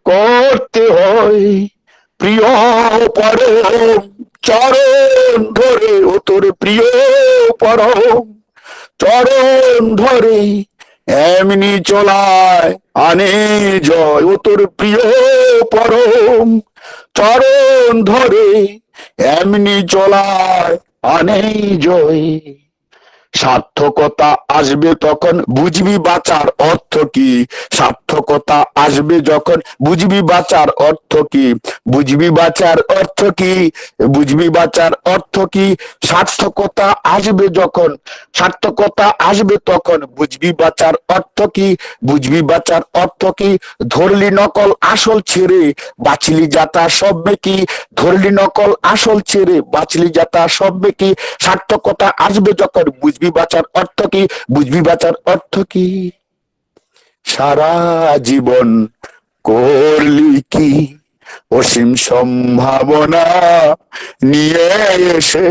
করতে হয়। প্রিয় পরম চরণ ধরে, ও তোর প্রিয় পরম চরণ ধরে এমনি চলায় আনে জয়। ও তোর প্রিয় পরম চরণ ধরে এমনি চলায় আনে জয়। সার্থকতা আসবে তখন বুঝবি বাঁচার অর্থ কি। সার্থকতা আসবে যখন বুঝবি বাঁচার অর্থ কি। বুঝবি বাঁচার অর্থ কি, বুঝবি বাঁচার অর্থ কি। সার্থকতা আসবে যখন, সার্থকতা আসবে তখন বুঝবি বাঁচার অর্থ কি। বুঝবি বাঁচার অর্থ কি। ধরলি নকল আসল ছেড়ে, বাঁচলি যাতা সব কি। ধরলি নকল আসল ছেড়ে, বাঁচলি যাতা সব কি। সার্থকতা আসবে যখন বুঝবি বাঁচার অর্থ কি। বুঝবি বাঁচার অর্থ কি। সারা জীবন করলি কি অসীম সম্ভাবনা নিয়ে এসে।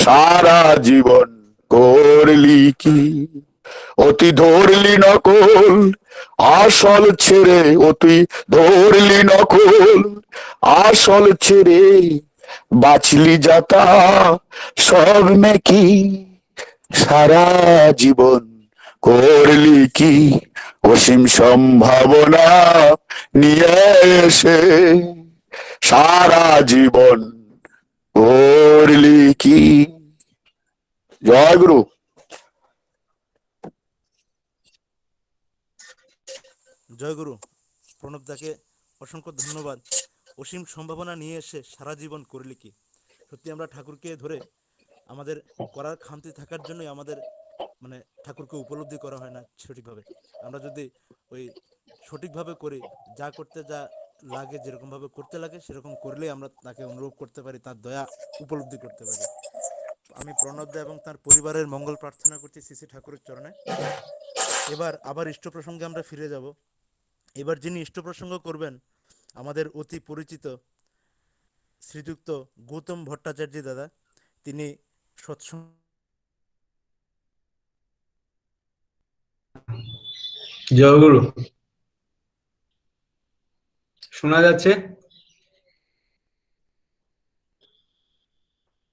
সারা জীবন করলি কি অতি ধরলি নকল আসল ছেড়ে। ও তুই ধরলি নকল আসল ছেড়ে, বাঁচলি যাতা সব মেকি। সারা জীবন করলি কি অসীম সম্ভাবনা নিয়ে এসে। সারা জীবন করলি কি। জয় গুরু। জয়গুরু। প্রণবদাকে অসংখ্য ধন্যবাদ। অসীম সম্ভাবনা নিয়ে এসে সারা জীবন করলি কি। সত্যি আমরা ঠাকুরকে ধরে আমাদের করার খামতি থাকার জন্যই আমাদের মানে ঠাকুরকে উপলব্ধি করা হয় না সঠিকভাবে। আমরা যদি ওই সঠিকভাবে করি, যা করতে যা লাগে, যেরকমভাবে করতে লাগে সেরকম করলেই আমরা তাকে অনুভব করতে পারি, তার দয়া উপলব্ধি করতে পারি। আমি প্রণবদা এবং তার পরিবারের মঙ্গল প্রার্থনা করছি শ্রী শ্রী ঠাকুরের চরণে। এবার আবার ইষ্ট প্রসঙ্গে আমরা ফিরে যাব। এবার যিনি ইষ্ট প্রসঙ্গ করবেন আমাদের অতি পরিচিত শ্রীযুক্ত গৌতম ভট্টাচার্য দাদা। তিনি সৎসঙ্গ জয়গুরু। শোনা যাচ্ছে?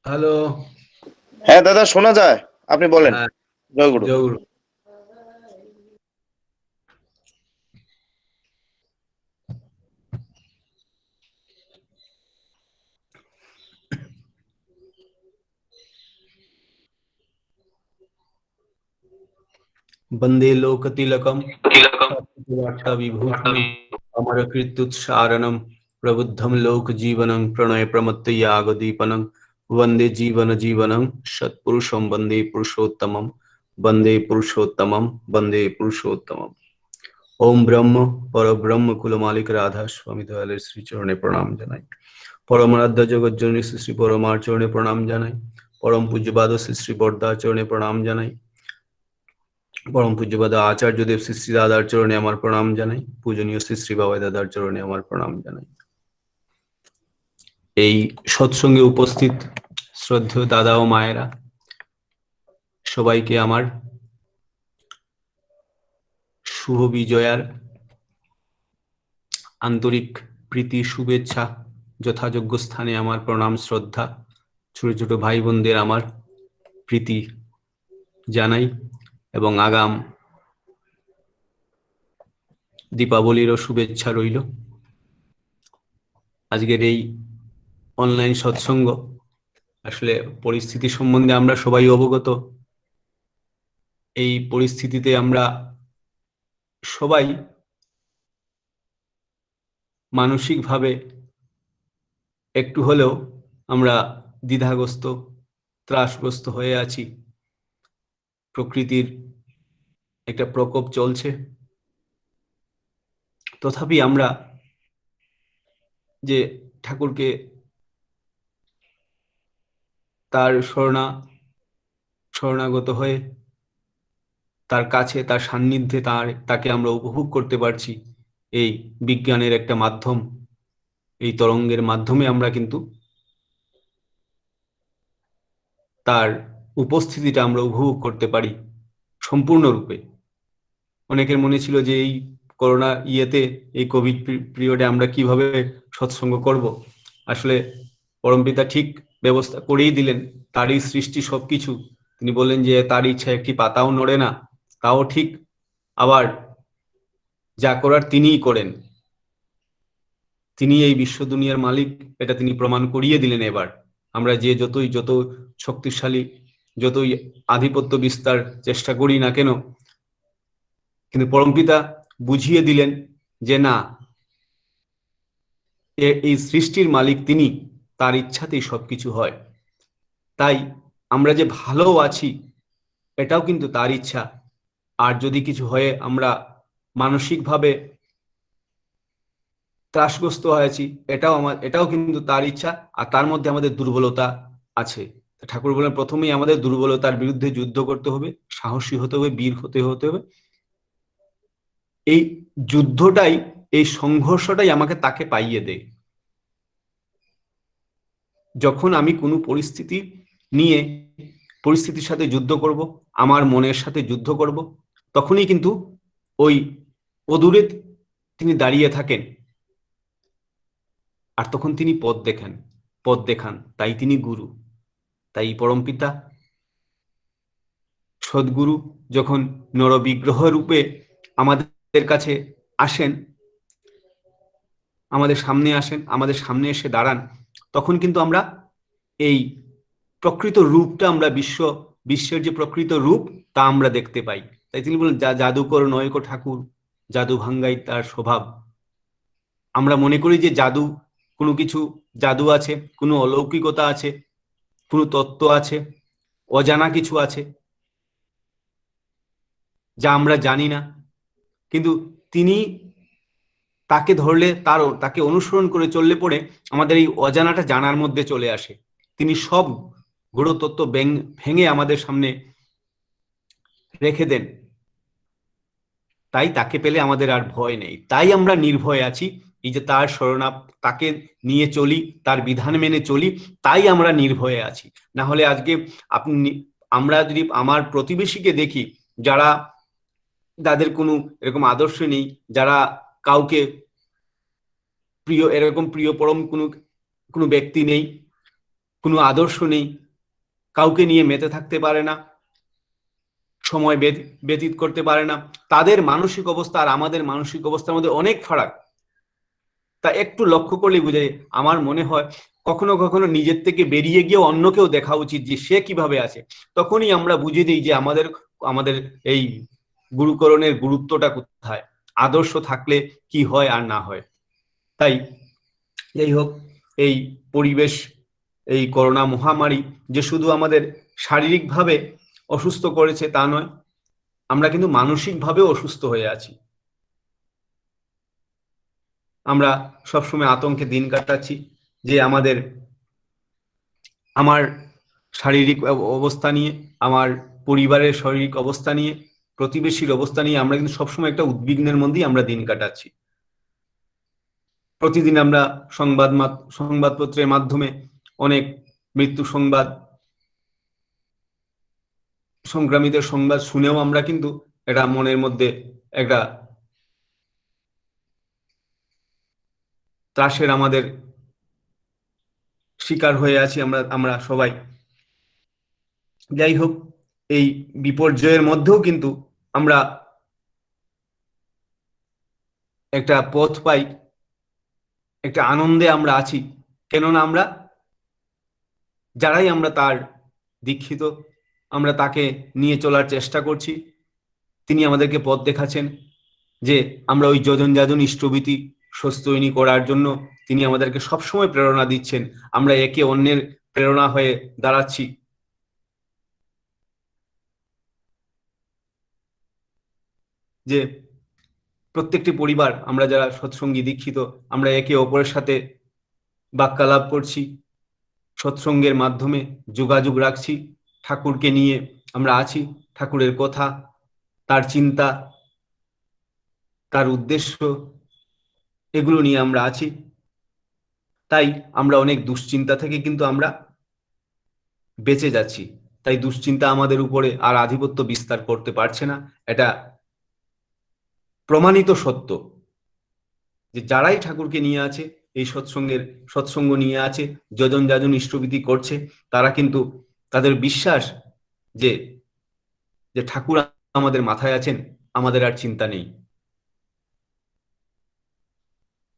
হ্যালো। হ্যাঁ দাদা শোনা যায়, আপনি বলেন। হ্যাঁ, জয়গুরু। জয়গুরু। वंदे लोकतिलकम विभूषणम अमरकृत्युत्सारणम प्रबुद्धम लोक जीवनं प्रणय प्रमत्तयागदीपनं वंदे जीवन जीवनं सत्पुरुषं वंदे पुरुषोत्तमं वंदे पुरुषोत्तमं वंदे पुरुषोत्तमं। ओम ब्रह्म परब्रह्म कुलमालिक राधा स्वामी दयालेर श्री चरणे प्रणाम जानाई। परमाराध्य जगत जननी श्री परमार चरणे प्रणाम जानाई। পরম পূজ্যপাদ শ্রী শ্রী বরদার চরণে প্রণাম জানাই। পরম পূজ্যপাদ আচার্যদেব শ্রী শ্রী দাদার চরণে আমার প্রণাম জানাই। পূজনীয় শ্রী শ্রী বাবাই দাদার চরণে আমার প্রণাম জানাই। এই সৎসঙ্গে উপস্থিত শ্রদ্ধেয় দাদা ও মায়েরা, সবাইকে আমার শুভ বিজয়ার আন্তরিক প্রীতি শুভেচ্ছা, যথাযোগ্য স্থানে আমার প্রণাম শ্রদ্ধা, ছোট ছোট ভাই বোনদের আমার প্রীতি জানাই এবং আগাম দীপাবলিরও শুভেচ্ছা রইল। আজকের এই অনলাইন সৎসঙ্গ, আসলে পরিস্থিতি সম্বন্ধে আমরা সবাই অবগত। এই পরিস্থিতিতে আমরা সবাই মানসিকভাবে একটু হলেও আমরা দ্বিধাগ্রস্ত, ত্রাসগ্রস্ত হয়ে আছি। প্রকৃতির একটা প্রকোপ চলছে, তথাপি আমরা যে ঠাকুরকে তার শরণাগত হয়ে তার কাছে, তার সান্নিধ্যে তাকে আমরা উপভোগ করতে পারছি। এই বিজ্ঞানের একটা মাধ্যম, এই তরঙ্গের মাধ্যমে আমরা কিন্তু তার উপস্থিতিটা আমরা উপভোগ করতে পারি সম্পূর্ণরূপে। অনেকের মনে ছিল যে এই করোনা এই কোভিড পিরিয়ডে আমরা কিভাবে সৎসঙ্গ করব। আসলে পরমপিতা ঠিক ব্যবস্থা করেই দিলেন, তারই সৃষ্টি সবকিছু। তিনি বললেন যে তার ইচ্ছা একটি পাতাও নড়ে না, তাও ঠিক। আবার যা করার তিনিই করেন, তিনি এই বিশ্ব দুনিয়ার মালিক, এটা তিনি প্রমাণ করিয়ে দিলেন। এবার আমরা যে যত শক্তিশালী, যতই আধিপত্য বিস্তার চেষ্টা করি না কেন, কিন্তু পরমপিতা বুঝিয়ে দিলেন যে না, এই সৃষ্টির মালিক তিনি, তার ইচ্ছাতেই সবকিছু হয়। তাই আমরা যে ভালো আছি এটাও কিন্তু তার ইচ্ছা। আর যদি কিছু হয়ে আমরা মানসিকভাবে ত্রাসগ্রস্ত হয়েছি, এটাও কিন্তু তার ইচ্ছা। আর তার মধ্যে আমাদের দুর্বলতা আছে। ঠাকুর বলেন প্রথমেই আমাদের দুর্বলতার বিরুদ্ধে যুদ্ধ করতে হবে, সাহসী হতে হবে, বীর হতে হবে। এই যুদ্ধটাই, এই সংঘর্ষটাই আমাকে তাকে পাইয়ে দেয়। যখন আমি কোনো পরিস্থিতির সাথে যুদ্ধ করব, আমার মনের সাথে যুদ্ধ করব, তখনই কিন্তু ওই অদূরে তিনি দাঁড়িয়ে থাকেন, আর তখন তিনি পথ দেখান। তাই তিনি গুরু। তাই পরমপিতা সদ্গুরু যখন নরবিগ্রহ রূপে আমাদের কাছে আসেন, আমাদের সামনে এসে দাঁড়ান, তখন কিন্তু আমরা এই প্রকৃত রূপটা, আমরা বিশ্বের যে প্রকৃত রূপ তা আমরা দেখতে পাই। তাই তিনি বলেন, জাদুকর নয় কো ঠাকুর, জাদু ভাঙ্গাই তার স্বভাব। আমরা মনে করি যে কোনো কিছু জাদু আছে, কোনো অলৌকিকতা আছে, কোনো তত্ত্ব আছে, অজানা কিছু আছে যা আমরা জানি না। কিন্তু তিনি, তাকে ধরলে, তাকে অনুসরণ করে চললে পরে আমাদের এই অজানাটা জানার মধ্যে চলে আসে। তিনি সব গূঢ়তত্ত্ব ভেঙে আমাদের সামনে রেখে দেন। তাই তাকে পেলে আমাদের আর ভয় নেই। তাই আমরা নির্ভয় আছি। এই যে তাকে নিয়ে চলি, তার বিধান মেনে চলি, তাই আমরা নির্ভয়ে আছি। না হলে আজকে আমরা যদি আমার প্রতিবেশীকে দেখি, যাদের কোনো এরকম আদর্শ নেই, যারা কাউকে প্রিয় পরম কোনো ব্যক্তি নেই, কোনো আদর্শ নেই, কাউকে নিয়ে মেতে থাকতে পারে না, সময় ব্যতীত করতে পারে না, তাদের মানসিক অবস্থা আর আমাদের মানসিক অবস্থার মধ্যে অনেক ফারাক। তা একটু লক্ষ্য করলে বুঝে, আমার মনে হয় কখনো কখনো নিজের থেকে বেরিয়ে গিয়ে অন্যকেও দেখা উচিত যে সে কিভাবে আছে। তখনই আমরা বুঝে দিই যে আমাদের এই গুরুকরণের গুরুত্বটা কোথায়, আদর্শ থাকলে কি হয় আর না হয়। তাই যাই হোক, এই পরিবেশ, এই করোনা মহামারী যে শুধু আমাদের শারীরিকভাবে অসুস্থ করেছে তা নয়, আমরা কিন্তু মানসিকভাবেও অসুস্থ হয়ে আছি। আমরা সবসময় আতঙ্কে দিন কাটাচ্ছি যে আমার শারীরিক অবস্থা নিয়ে, আমার পরিবারের শারীরিক অবস্থা নিয়ে, প্রতিবেশীর অবস্থা নিয়ে আমরা কিন্তু সবসময় একটা উদ্বিগ্নের মধ্যেই আমরা দিন কাটাচ্ছি। প্রতিদিন আমরা সংবাদপত্রের মাধ্যমে অনেক মৃত্যু সংবাদ, সংক্রামিতের সংবাদ শুনেও আমরা কিন্তু এটা মনের মধ্যে একটা ত্রাসের আমাদের শিকার হয়ে আছি আমরা সবাই। যাই হোক, এই বিপর্যয়ের মধ্যেও কিন্তু আমরা একটা পথ পাই, একটা আনন্দে আমরা আছি। কেননা আমরা যারাই আমরা তার দীক্ষিত, আমরা তাকে নিয়ে চলার চেষ্টা করছি। তিনি আমাদেরকে পথ দেখাচ্ছেন যে আমরা ওই যজন যাজন ইষ্টভীতি সস্তৈনী করার জন্য তিনি আমাদেরকে সবসময় প্রেরণা দিচ্ছেন। আমরা একে অন্যের প্রেরণা হয়ে দাঁড়াচ্ছি। যে প্রত্যেকটি পরিবার, আমরা যারা সৎসঙ্গী দীক্ষিত, আমরা একে অপরের সাথে বাক্যালাপ করছি, সৎসঙ্গের মাধ্যমে যোগাযোগ রাখছি, ঠাকুরকে নিয়ে আমরা আছি, ঠাকুরের কথা, তার চিন্তা, তার উদ্দেশ্য, এগুলো নিয়ে আমরা আছি। তাই আমরা অনেক দুশ্চিন্তা থেকে কিন্তু আমরা বেঁচে যাচ্ছি। তাই দুশ্চিন্তা আমাদের উপরে আর আধিপত্য বিস্তার করতে পারছে না। এটা প্রমাণিত সত্য যে যারাই ঠাকুরকে নিয়ে আছে, এই সৎসঙ্গ নিয়ে আছে, যজন যাজন ইষ্টভীতি করছে, তারা কিন্তু তাদের বিশ্বাস যে যে ঠাকুর আমাদের মাথায় আছেন, আমাদের আর চিন্তা নেই।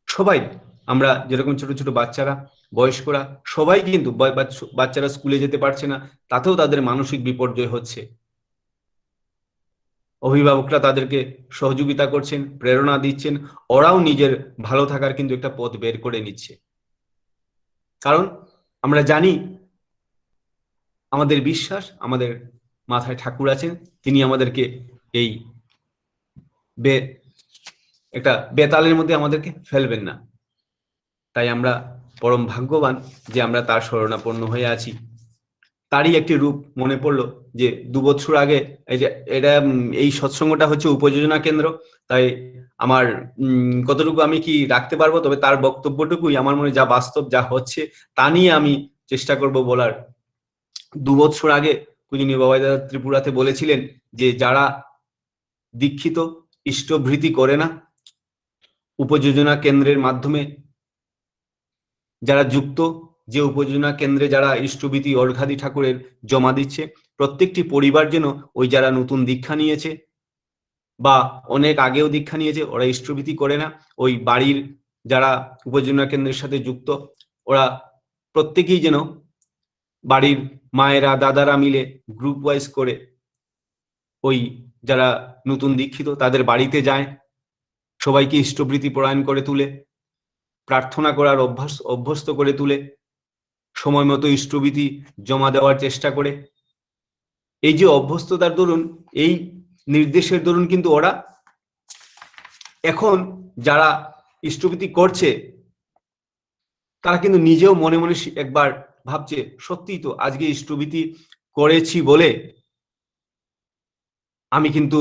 সবাই আমরা যেরকম ছোট ছোট বাচ্চারা, বয়স্করা, সবাই কিন্তু বাচ্চারা স্কুলে যেতে পারছে না, তাতেও তাদের মানসিক বিপর্যয় হচ্ছে। অভিভাবকরা তাদেরকে সহযোগিতা করছেন, প্রেরণা দিচ্ছেন, ওরাও নিজের ভালো থাকার কিন্তু একটা পথ বের করে নিচ্ছে। কারণ আমরা জানি, আমাদের বিশ্বাস, আমাদের মাথায় ঠাকুর আছেন, তিনি আমাদেরকে এই একটা বেতালের মধ্যে আমাদেরকে ফেলবেন না। তাই আমরা পরম ভাগ্যবান যে আমরা তার শরণাপন্ন হয়ে আছি। তারই একটি রূপ মনে পড়লো যে 2 বছর আগে এই সৎসঙ্গটা হচ্ছে উপযোজনা কেন্দ্র। তাই আমার কতটুকু আমি কি রাখতে পারবো, তবে তার বক্তব্যটুকুই আমার মনে যা বাস্তব, যা হচ্ছে তা নিয়ে আমি চেষ্টা করব বলার। 2 বছর আগে পূজনীয় বাবাই দাদা ত্রিপুরাতে বলেছিলেন যে যারা দীক্ষিত, ইষ্টভৃতি করে না, উপযোজনা কেন্দ্রের মাধ্যমে যারা যুক্ত, যে উপযোজনা কেন্দ্রে যারা ইষ্টভীতি অর্ঘাদি ঠাকুরের জমা দিচ্ছে, প্রত্যেকটি পরিবার যেন ওই যারা নতুন দীক্ষা নিয়েছে বা অনেক আগেও দীক্ষা নিয়েছে, ওরা ইষ্টভীতি করে না, ওই বাড়ির যারা উপযোজনা কেন্দ্রের সাথে যুক্ত, ওরা প্রত্যেকেই যেন বাড়ির মায়েরা, দাদারা মিলে গ্রুপ ওয়াইজ করে ওই যারা নতুন দীক্ষিত তাদের বাড়িতে যায়, সবাইকে ইষ্টভৃতি পরায়ণ করে তুলে, প্রার্থনা করার অভ্যস্ত করে তুলে, সময় মতো ইষ্টভীতি জমা দেওয়ার চেষ্টা করে। এই যে অভ্যস্ততার দরুন, এই নির্দেশের দরুন কিন্তু ওরা এখন যারা ইষ্টভীতি করছে তারা কিন্তু নিজেও মনে মনে একবার ভাবছে, সত্যিই তো আজকে ইষ্টভীতি করেছি বলে আমি কিন্তু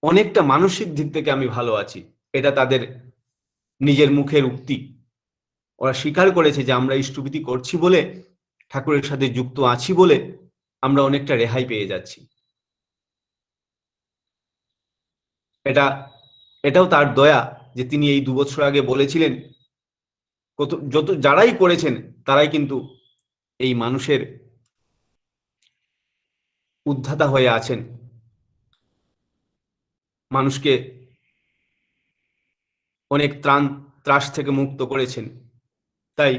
অনেকটা মানসিক দিক থেকে আমি ভালো আছি। এটা তাদের নিজের মুখের উক্তি। ওরা স্বীকার করেছে যে আমরা ইষ্টভীতি করছি বলে, ঠাকুরের সাথে যুক্ত আছি বলে আমরা অনেকটা রেহাই পেয়ে যাচ্ছি। এটাও তার দয়া যে তিনি এই 2 বছর আগে বলেছিলেন, যারাই করেছেন তারাই কিন্তু এই মানুষের উদ্ধাতা হয়ে আছেন, মানুষকে অনেক ত্রাস থেকে মুক্ত করেছেন। তাই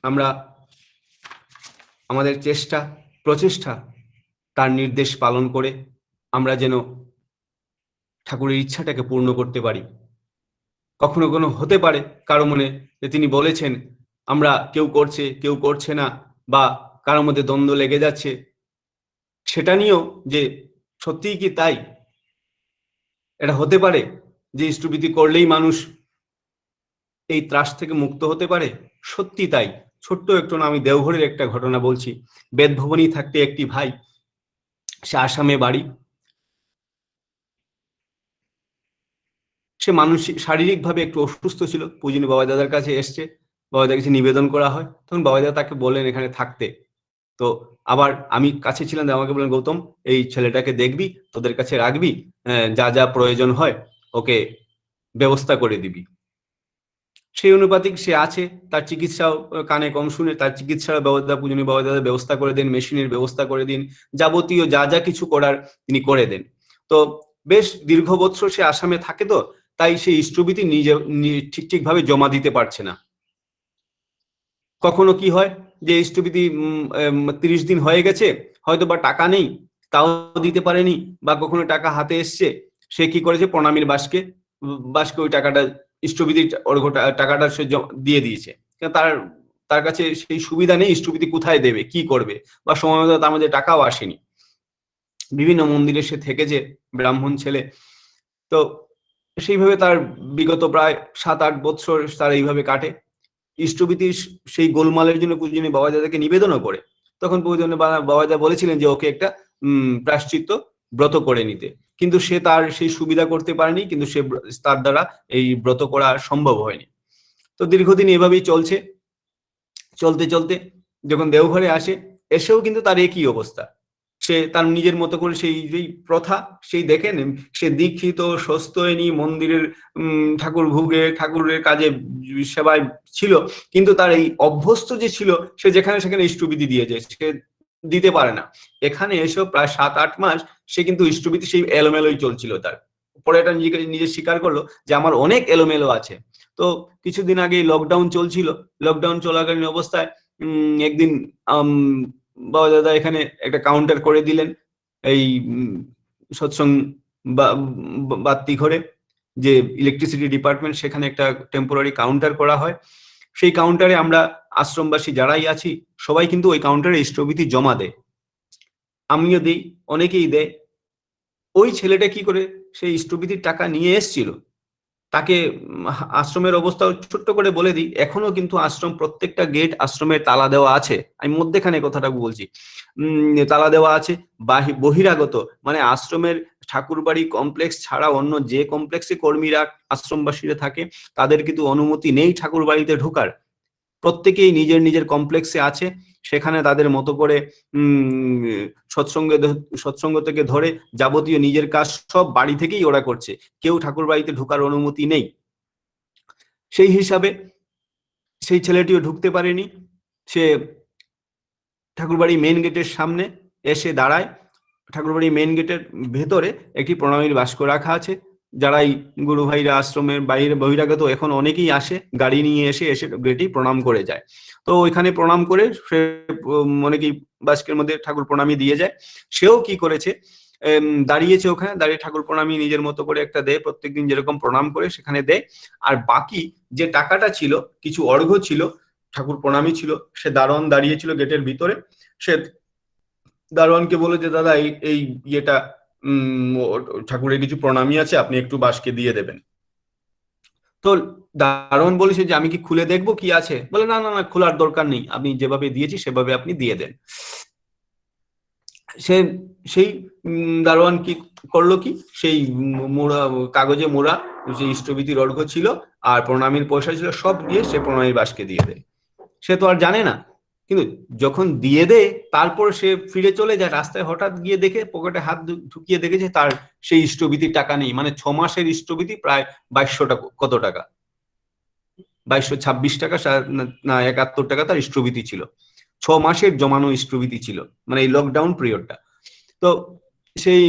আমরা আমাদের প্রচেষ্টা তার নির্দেশ পালন করে আমরা যেন ঠাকুরের ইচ্ছাটাকে পূর্ণ করতে পারি। কখনো হতে পারে কারো মনে যে তিনি বলেছেন আমরা কেউ করছে কেউ করছে না, বা কারোর মধ্যে দ্বন্দ্ব লেগে যাচ্ছে, সেটা নিয়েও যে সত্যিই কি তাই? এটা হতে পারে যে ইষ্টভীতি করলেই মানুষ এই ত্রাস থেকে মুক্ত হতে পারে? সত্যি তাই। ছোট্ট একটু না, আমি দেওঘরের একটা ঘটনা বলছি। বেদভবনী থাকতে একটি ভাই, সে আসামে বাড়ি, সে মানসিক শারীরিকভাবে একটু অসুস্থ ছিল। পূজনীয় বাবা দাদার কাছে এসছে, বাবা দাদার কাছে নিবেদন করা হয়, তখন বাবা দাদা তাকে বললেন এখানে থাকতে। তো আবার আমি কাছে ছিলাম, আমাকে বললেন গৌতম এই ছেলেটাকে দেখবি, তোদের কাছে রাখবি, যা যা প্রয়োজন হয় ওকে ব্যবস্থা করে দিবি। সেই অনুপাতিক সে আছে, তার চিকিৎসাও কানে কম শুনে, তার চিকিৎসার ব্যবস্থা পূজনীয় বাবা দাদা ব্যবস্থা করে দেন, মেশিনের ব্যবস্থা করে দিন, যাবতীয় যা যা কিছু করার তিনি করে দেন। তো বেশ দীর্ঘ বৎসর সে আসামে থাকে, তো তাই সেই ইষ্টবিতি নিজে ঠিকভাবে জমা দিতে পারছে না। কখনো কি হয় যে ইষ্টবিতি 30 দিন হয়ে গেছে, হয়তো বা টাকা নেই, তাও দিতে পারেনি, বা কখনো টাকা হাতে এসছে, সে কি করেছে প্রণামীর বাসকে ওই টাকাটা, ইষ্টবিতির টাকাটা সে দিয়ে দিয়েছে। তার কাছে সেই সুবিধা নেই, ইষ্টবিতি কোথায় দেবে, কি করবে, বা সময় মতো তার মধ্যে টাকাও আসেনি। বিভিন্ন মন্দিরে সে থেকেছে, ব্রাহ্মণ ছেলে। তো সেইভাবে তার বিগত প্রায় 7-8 বৎসর তার এইভাবে কাটে। ইষ্টবিতি সেই গোলমালের জন্য পূজনীয় বাবা দাদাকে নিবেদনও করে। তখন পূজনীয় বাবা দাদা বলেছিলেন যে ওকে একটা প্রায়শ্চিত্ত ব্রত করে নিতে, কিন্তু সে তার সেই সুবিধা করতে পারেনি, কিন্তু সে তার দ্বারা এই ব্রত করা সম্ভব হয়নি। তো দীর্ঘদিন এভাবেই চলছে। চলতে চলতে যখন দেওঘরে আসে, এসেও কিন্তু তার একই অবস্থা। সে তার নিজের মতো করে সেই প্রথা সেই দেখেন, সে দীক্ষিত স্বস্ত্যয়নী মন্দিরের ঠাকুর ভোগে ঠাকুরের কাজে সেবায় ছিল, কিন্তু তার এই অভ্যস্ত যে ছিল, সে যেখানে সেখানে ইষ্টবিধি দিয়ে যায়, সে দিতে পারে না। এখানে এসেও প্রায় 7-8 মাস সে কিন্তু ইষ্টবিধি সেই এলোমেলোই চলছিল। তার পরে এটা নিজে স্বীকার করলো যে আমার অনেক এলোমেলো আছে। তো কিছুদিন আগে লকডাউন চলছিল, লকডাউন চলাকালীন অবস্থায় একদিন বাবা দাদা এখানে একটা কাউন্টার করে দিলেন, এই সৎসঙ্গ বাতি ঘরে যে ইলেকট্রিসিটি ডিপার্টমেন্ট, সেখানে একটা টেম্পোরারি কাউন্টার করা হয়। সেই কাউন্টারে আমরা আশ্রমবাসী যারাই আছি সবাই কিন্তু ওই কাউন্টারে ইষ্টবিধি জমা দেয়, আমিও দিই, অনেকেই দেয়। ওই ছেলেটা কি করে সেই ইষ্টবিধির টাকা নিয়ে এসছিল, তাকে আশ্রমের অবস্থা ছোট্ট করে বলে দিই। এখনো কিন্তু আশ্রম প্রত্যেকটা গেট আশ্রমের তালা দেওয়া আছে। আমি মধ্যেখানে কথাটা বলছি, তালা দেওয়া আছে। বহিরাগত মানে আশ্রমের ঠাকুরবাড়ি কমপ্লেক্স ছাড়া অন্য যে কমপ্লেক্সে কর্মীরা আশ্রমবাসীরা থাকে, তাদের কিন্তু অনুমতি নেই ঠাকুর বাড়িতে ঢোকার। প্রত্যেকেই নিজের নিজের কমপ্লেক্সে আছে, সেখানে তাদের মতো করে সৎসঙ্গ থেকে ধরে যাবতীয় নিজের কাজ সব বাড়ি থেকেই ওরা করছে, কেউ ঠাকুর বাড়িতে ঢোকার অনুমতি নেই। সেই হিসাবে সেই ছেলেটিও ঢুকতে পারেনি। সে ঠাকুরবাড়ি মেন গেটের সামনে এসে দাঁড়ায়। ঠাকুরবাড়ি মেন গেটের ভেতরে একটি প্রণামীর বাস্ক রাখা আছে। যারাই গুরু ভাইরা আশ্রমের বাইরে বহিরাগত এখন অনেকেই আসে, গাড়ি নিয়ে এসে গেটেই প্রণাম করে যায়। তো ওইখানে প্রণাম করে সে অনেকেই বাস্কের মধ্যে ঠাকুর প্রণামী দিয়ে যায়। সেও কি করেছে, দাঁড়িয়েছে ওখানে, দাঁড়িয়ে ঠাকুর প্রণামী নিজের মতো করে একটা দেয়, প্রত্যেকদিন যেরকম প্রণাম করে সেখানে দেয়। আর বাকি যে টাকাটা ছিল, কিছু অর্ঘ্য ছিল, ঠাকুর প্রণামী ছিল, সে দারোয়ান দাঁড়িয়েছিল গেটের ভিতরে। সে দারোয়ানকে বলে যে দাদা এই ইয়েটা ঠাকুরের কিছু প্রণামী আছে, আপনি একটু বাসকে দিয়ে দেবেন। তো দারোয়ান বলেছে যে আমি কি খুলে দেখবো কি আছে? বলে না না না, খোলার দরকার নেই, আমি যেভাবে দিয়েছি সেভাবে আপনি দিয়ে দেন। সেই দারোয়ান কি করলো, কি সেই মোড়া কাগজে মোড়া যে ইষ্টবিধির অর্ঘ্য ছিল আর প্রণামীর পয়সা ছিল সব দিয়ে সে প্রণামীর বাসকে দিয়ে দেয়। সে তো আর জানে না, কিন্তু যখন দিয়ে দেয় তারপর সে ফিরে চলে যায়। রাস্তায় হঠাৎ গিয়ে দেখে, পকেটে হাত ঢুকিয়ে দেখেছে তার সেই ইষ্টবিধির টাকা নেই। মানে 6 মাসের ইষ্টবিধি প্রায় 2200 টাকা, কত টাকা, 2226 টাকা না 71 টাকা তার ইষ্টবিধি ছিল। 6 মাসের জমানো ইষ্টবিধি ছিল, মানে এই লকডাউন পিরিয়ডটা। তো সেই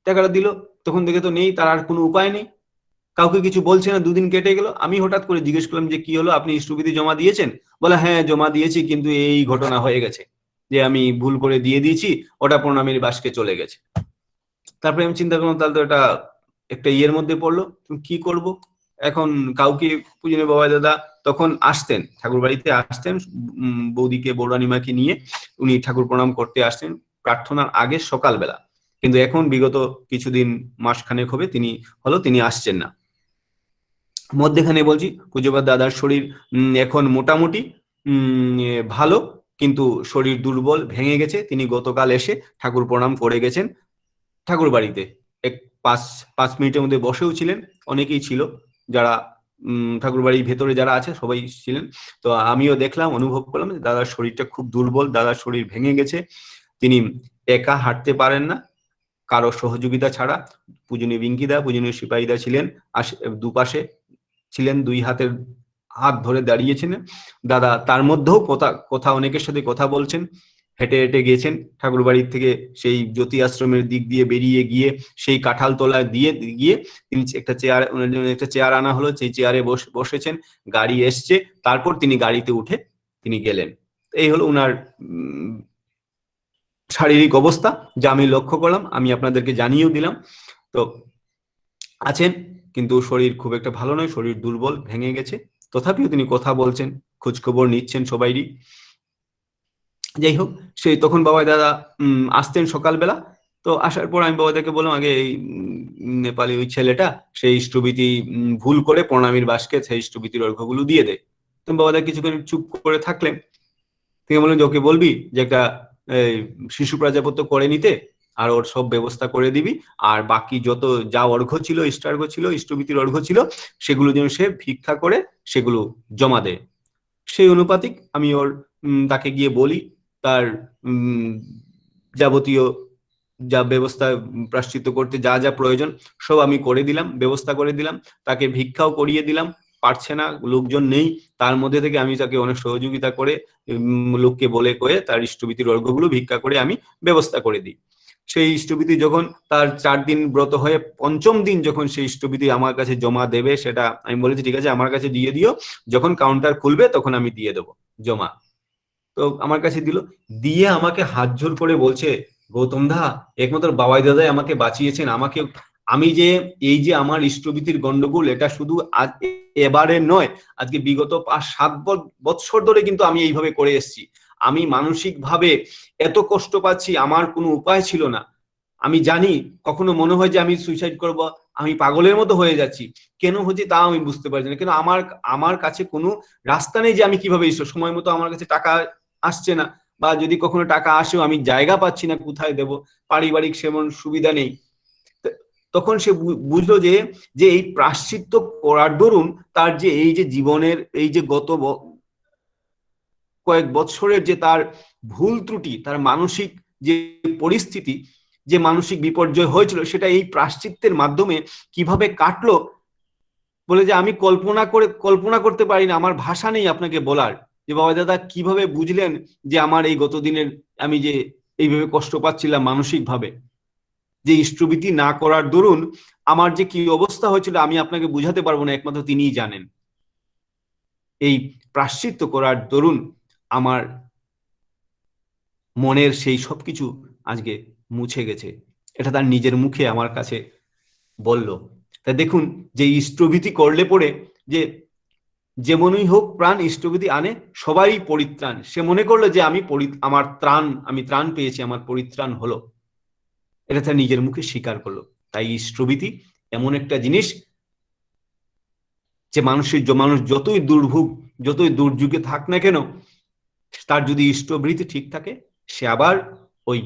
টাকাটা দিল, তখন দেখে তো নেই, তার আর কোনো উপায় নেই, কাউকে কিছু বলছে না। 2 দিন কেটে গেল। আমি হঠাৎ করে জিজ্ঞেস করলাম যে কি হলো, আপনি ইষ্টবিধি জমা দিয়েছেন? বলে হ্যাঁ জমা দিয়েছি, কিন্তু এই ঘটনা হয়ে গেছে যে আমি ভুল করে দিয়ে দিয়েছি, ওটা প্রণামীর বাসকে চলে গেছে। তারপরে আমি চিন্তা করলাম তাহলে তো এটা একটা ইয়ের মধ্যে পড়লো, কি করব এখন? কাউকে পূজনীয় বাবা দাদা তখন আসতেন, ঠাকুর বাড়িতে আসতেন, বৌদিকে বৌরানিমাকে নিয়ে উনি ঠাকুর প্রণাম করতে আসতেন প্রার্থনার আগে সকালবেলা। কিন্তু এখন বিগত কিছুদিন, মাসখানেক হবে তিনি আসছেন না। মধ্যেখানে বলছি পূজ্যপাদ দাদার শরীর এখন মোটামুটি ভালো, কিন্তু শরীর দুর্বল, ভেঙে গেছে। তিনি গতকাল এসে ঠাকুর প্রণাম করে গেছেন ঠাকুর বাড়িতে। 5 মিনিটের মধ্যে বসেও ছিলেন, অনেকেই ছিল যারা ঠাকুর বাড়ির ভেতরে যারা আছে সবাই ছিলেন। তো আমিও দেখলাম, অনুভব করলাম যে দাদার শরীরটা খুব দুর্বল, দাদার শরীর ভেঙে গেছে। তিনি একা হাঁটতে পারেন না কারো সহযোগিতা ছাড়া। পূজনীয় বিঙ্কিদা, পূজনীয় সিপাহীদা ছিলেন দুপাশে ছিলেন, 2 হাতের হাত ধরে দাঁড়িয়েছিলেন। দাদা তার মধ্যেও কথা অনেকের সাথে কথা বলছেন, হেঁটে হেঁটে গিয়েছেন ঠাকুর বাড়ির থেকে সেই জ্যোতি আশ্রমের দিক দিয়ে বেরিয়ে গিয়ে সেই কাঁঠাল তলায় দিয়ে গিয়ে তিনি একটা চেয়ার আনা হলো, সেই চেয়ারে বসেছেন। গাড়ি এসছে, তারপর তিনি গাড়িতে উঠে তিনি গেলেন। এই হলো উনার শারীরিক অবস্থা, যা আমি লক্ষ্য করলাম, আমি আপনাদেরকে জানিয়েও দিলাম। তো আছেন, কিন্তু শরীর খুব একটা ভালো নয়, শরীর দুর্বল, ভেঙে গেছে। তথাপিও তিনি কথা বলছেন, খোঁজখবর নিচ্ছেন সবাইরই। যাই হোক, সেই তখন বাবাই দাদা আসতেন সকালবেলা। তো আসার পর আমি বাবাদেরকে বললাম, আগে এই নেপালি ওই ছেলেটা সেই ইষ্টভীতি ভুল করে প্রণামীর বাসকে সেই ইষ্টভীতির অর্ঘ্যগুলো দিয়ে দেয়। তো বাবাদা কিছুক্ষণ চুপ করে থাকলেন। তিনি বললেন যে ওকে বলবি যে একটা শিশু প্রাজাপত্য করে নিতে, আর ওর সব ব্যবস্থা করে দিবি, আর বাকি যত যা অর্ঘ্য ছিল, ইষ্টার্ঘ্য ছিল, ইষ্টভীতির অর্ঘ্য ছিল, সেগুলো যেন সে ভিক্ষা করে সেগুলো জমা দেয়। সেই অনুপাতিক আমি ওর তাকে গিয়ে বলি, তার যাবতীয় যা ব্যবস্থা প্রায়শ্চিত্ত করতে যা যা প্রয়োজন সব আমি করে দিলাম, ব্যবস্থা করে দিলাম। তাকে ভিক্ষাও করিয়ে দিলাম, পারছে না, লোকজন নেই, তার মধ্যে থেকে আমি তাকে অনেক সহযোগিতা করে লোককে বলে কয়ে তার ইষ্টভীতির অর্ঘ্যগুলো ভিক্ষা করে আমি ব্যবস্থা করে দিই। সেই ইষ্টভীতি যখন তার 4 দিন ব্রত হয়ে 5ম দিন যখন সেই ইষ্টভীতি আমার কাছে জমা দেবে, সেটা আমি বলেছি ঠিক আছে আমার কাছে দিয়ে দিও, যখন কাউন্টার খুলবে তখন আমি দিয়ে দেবো জমা। তো আমার কাছে দিল, দিয়ে আমাকে হাত জোর করে বলছে, গৌতম দা, একমাত্র বাবাই দাদাই আমাকে বাঁচিয়েছেন। আমাকে, আমি যে এই যে আমার ইষ্টভীতির গন্ডগোল, এটা শুধু আজ এবারে নয়, আজকে বিগত 5-7 বছর ধরে কিন্তু আমি এইভাবে করে এসেছি। আমি মানসিক ভাবে এত কষ্ট পাচ্ছি, আমার কোনো উপায় ছিল না। আমি জানি কখনো মনে হয় যে আমি সুইসাইড করব, আমি পাগলের মতো হয়ে যাচ্ছি, কেন হচ্ছে তা আমি বুঝতে পারছি না। কেন আমার কাছে কোনো রাস্তা নেই যে আমি কিভাবে সময় মতো, আমার কাছে টাকা আসছে না, বা যদি কখনো টাকা আসেও আমি জায়গা পাচ্ছি না কোথায় দেব, পারিবারিক সেমন সুবিধা নেই। তখন সে বুঝলো যে এই প্রায়শ্চিত্ত করার দরুন তার যে এই যে জীবনের এই যে গত কয়েক বছরের যে তার ভুল ত্রুটি, তার মানসিক যে পরিস্থিতি, যে মানসিক বিপর্যয় হয়েছিল, সেটা এই প্রায়শ্চিত্তের মাধ্যমে কিভাবে কাটলো, বলে যে আমি কল্পনা করতে পারি না, আমার ভাষা নেই আপনাকে বলার। যে বাবা দাদা কিভাবে বুঝলেন যে আমার এই গতদিনের আমি যে এইভাবে কষ্ট পাচ্ছিলাম মানসিক ভাবে, যে ইষ্টভীতি না করার দরুন আমার যে কি অবস্থা হয়েছিল, আমি আপনাকে বুঝাতে পারবো না, একমাত্র তিনিই জানেন। এই প্রায়শ্চিত্ত করার দরুন আমার মনের সেই সবকিছু আজকে মুছে গেছে, এটা তার নিজের মুখে আমার কাছে বলল। তা দেখুন, যে ইষ্টভীতি করলে পরে যে যেমনই হোক প্রাণ ইষ্টভীতি আনে, সবাই পরিত্রাণ। সে মনে করলো যে আমি ত্রাণ পেয়েছি, আমার পরিত্রাণ হলো, এটা তার নিজের মুখে স্বীকার করলো। তাই ইষ্টভীতি এমন একটা জিনিস যে মানুষ যতই দুর্ভোগ, যতই দুর্যোগে থাক না কেন, তার যদি ইষ্টভীতি ঠিক থাকে, সে আবার ওই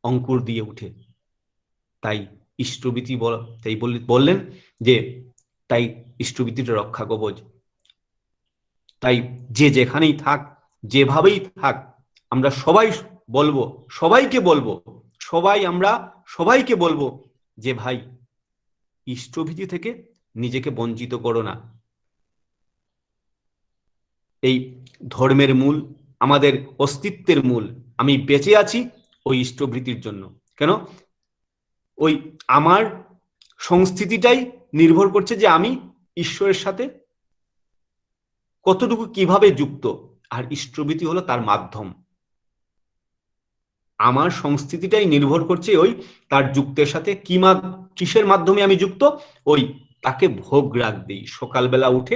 অঙ্কুর দিয়ে উঠে। তাই ইষ্টভীতি তাই বললেন যে তাই ইষ্টভীতিটা রক্ষা কবচ। তাই যে যেখানেই থাক, যেভাবেই থাক, আমরা সবাইকে বলবো যে ভাই, ইষ্টভীতি থেকে নিজেকে বঞ্চিত করো না। এই ধর্মের মূল, আমাদের অস্তিত্বের মূল, আমি বেঁচে আছি ওই ইষ্টভীতির জন্য। কেন? ওই আমার সংস্থিতিটাই নির্ভর করছে যে আমি ঈশ্বরের সাথে কতটুকু কিভাবে যুক্ত, আর ইষ্টভীতি হলো তার মাধ্যম। আমার সংস্থিতিটাই নির্ভর করছে ওই তার যুক্তের সাথে, কিসের মাধ্যমে আমি যুক্ত, ওই তাকে ভোগ রাখ দিই। সকালবেলা উঠে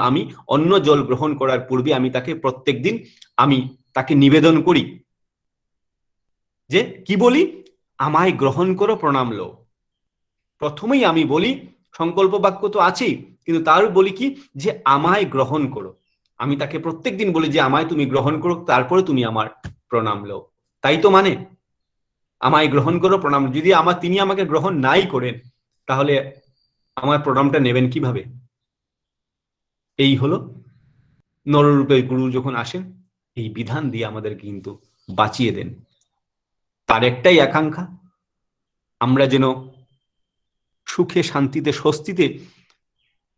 আমি অন্ন জল গ্রহণ করার পূর্বে আমি তাকে প্রত্যেকদিন আমি তাকে নিবেদন করি, যে কি বলি, আমায় গ্রহণ করো, প্রণাম লো। প্রথমেই আমি বলি সংকল্প বাক্য তো আছেই, কিন্তু তার বলি কি যে আমায় গ্রহণ করো। আমি তাকে প্রত্যেকদিন বলি যে আমায় তুমি গ্রহণ করো, তারপরে তুমি আমার প্রণাম লও। তাই তো মানে আমায় গ্রহণ করো, প্রণাম। যদি তিনি আমাকে গ্রহণ নাই করেন, তাহলে আমার প্রণামটা নেবেন কিভাবে? এই হলো নররূপে গুরু যখন আসেন, এই বিধান দিয়ে আমাদেরকে কিন্তু বাঁচিয়ে দেন। তার একটাই আকাঙ্ক্ষা, আমরা যেন সুখে শান্তিতে স্বস্তিতে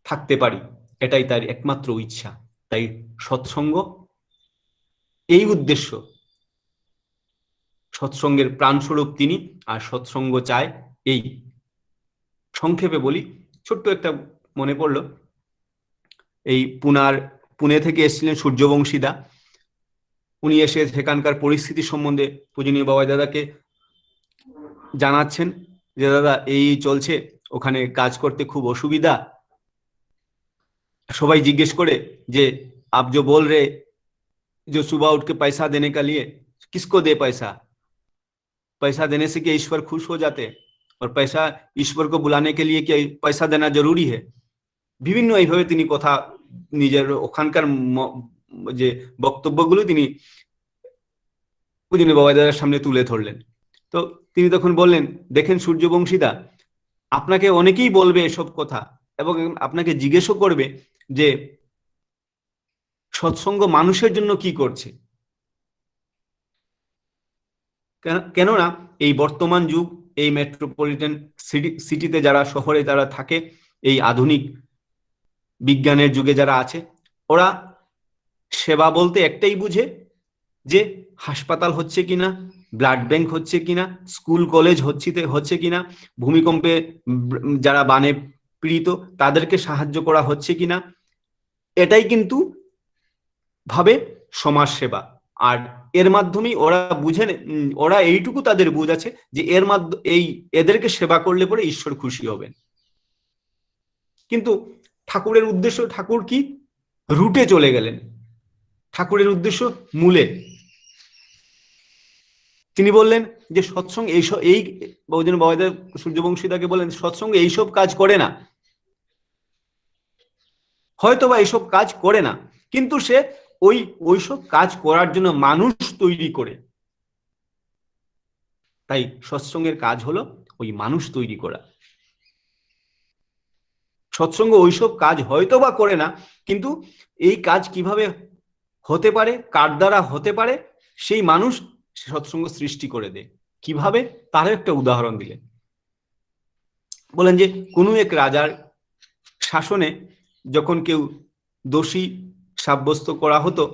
থাকতে পারি, এটাই তার একমাত্র ইচ্ছা। তাই সৎসঙ্গ এই উদ্দেশ্য, সৎসঙ্গের প্রাণস্বরূপ তিনি, আর সৎসঙ্গ চায় এই। সংক্ষেপে বলি, ছোট্ট একটা মনে পড়লো, এই পুনে থেকে এসেছিলেন সূর্যবংশীদা। উনি এসে সেখানকার পরিস্থিতি সম্বন্ধে পূজনীয় বাবা দাদাকে জানাচ্ছেন যে দাদা এই চলছে, ওখানে কাজ করতে খুব অসুবিধা। সবাই জিজ্ঞেস করে যে আপ जो बोल रहे जो सुबह उठ के पैसा देने का लिए, किसको दे पैसा? पैसा देने से क्या ईश्वर खुश हो जाते? और पैसा ईश्वर को बुलाने के लिए क्या पैसा देना जरूरी है? বিভিন্ন এইভাবে তিনি কথা নিজের ওখানকার যে বক্তব্যগুলো তিনি পূজনীয় বাবা দাদার সামনে তুলে ধরলেন। তো তিনি তখন বললেন, দেখেন সূর্যবংশীদা, আপনাকে অনেকেই বলবে এসব কথা এবং আপনাকে জিজ্ঞেসও করবে যে সৎসঙ্গ মানুষের জন্য কি করছে। কেননা এই বর্তমান যুগ, এই মেট্রোপলিটন সিটিতে যারা, শহরে যারা থাকে, এই আধুনিক বিজ্ঞানের যুগে যারা আছে, ওরা সেবা বলতে একটাই বুঝে যে হাসপাতাল হচ্ছে কিনা, ব্লাড ব্যাংক হচ্ছে কিনা, স্কুল কলেজ হচ্ছে কিনা, ভূমিকম্পে যারা বানে পীড়িত তাদেরকে সাহায্য করা হচ্ছে কিনা, এটাই কিন্তু ভাবে সমাজ সেবা। আর এর মাধ্যমেই ওরা বুঝে, ওরা এইটুকু তাদের বুঝ আছে যে এর মাধ্যমে এদেরকে সেবা করলে পরে ঈশ্বর খুশি হবেন। কিন্তু ঠাকুরের উদ্দেশ্য, ঠাকুর কি রুটে চলে গেলেন, ঠাকুরের উদ্দেশ্য মূলে। তিনি বললেন যে সৎসঙ্গ এইসব, এই বহুজন বাবা সূর্যবংশীদাকে বলেন সৎসঙ্গ এইসব কাজ করে না, হয়তোবা এইসব কাজ করে না, কিন্তু সে ওইসব কাজ করার জন্য মানুষ তৈরি করে। তাই সৎসঙ্গের কাজ হলো ওই মানুষ তৈরি করা। সৎসঙ্গ ওইসব কাজ হয়তোবা করে না, কিন্তু এই কাজ কিভাবে হতে পারে, কার দ্বারা হতে পারে, সেই মানুষ সৎসঙ্গ সৃষ্টি করে দেয়। কিভাবে, তারও একটা উদাহরণ দিলেন। বলেন যে কোনো এক রাজার শাসনে যখন কেউ দোষী সাব্যস্ত করা হতো,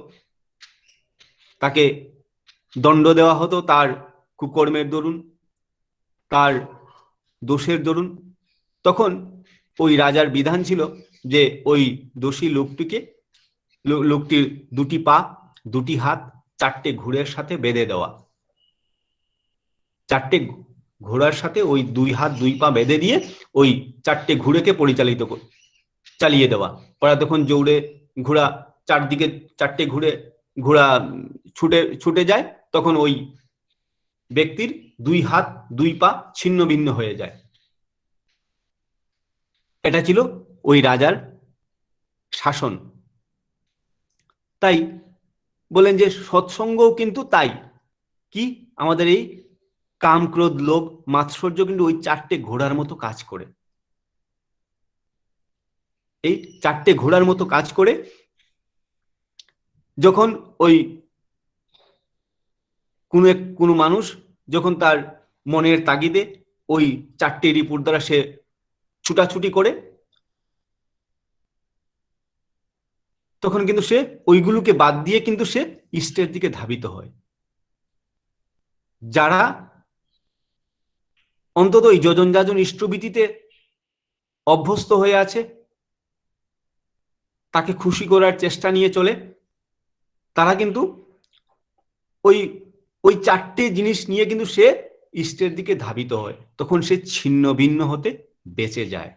তাকে দণ্ড দেওয়া হতো তার কুকর্মের দরুন, তার দোষের দরুন। তখন ওই রাজার বিধান ছিল যে ওই দোষী লোকটির দুটি পা, দুটি হাত, চারটে ঘুড়ের সাথে বেঁধে দেওয়া। চারটে ঘোড়ার সাথে ওই দুই হাত দুই পা বেঁধে দিয়ে ওই চারটে ঘুড়েকে চালিয়ে দেওয়া। ওরা তখন জৌড়ে ঘোড়া চারদিকে চারটে ঘোড়া ছুটে যায়, তখন ওই ব্যক্তির দুই হাত দুই পা ছিন্ন ভিন্ন হয়ে যায়। এটা ছিল ওই রাজার শাসন। তাই বলেন যে সৎসঙ্গও কিন্তু তাই, কি আমাদের এই কাম ক্রোধ লোভ মাৎসর্য কিন্তু ওই চারটে ঘোড়ার মতো কাজ করে। এই চারটে ঘোড়ার মতো কাজ করে যখন ওই কোনো মানুষ যখন তার মনের তাগিদে ওই চারটে রিপুর দ্বারা সে ছুটাছুটি করে, তখন কিন্তু সে ওইগুলোকে বাদ দিয়ে কিন্তু সে ইষ্টের দিকে ধাবিত হয়। যারা অন্তত এই যোজন যাজন ইষ্টভীতিতে অভ্যস্ত হয়ে আছে, তাকে খুশি করার চেষ্টা নিয়ে চলে, তারা কিন্তু ওই ওই চারটে জিনিস নিয়ে কিন্তু সে ইষ্টের দিকে ধাবিত হয়, তখন সে ছিন্ন ভিন্ন হতে বেঁচে যায়।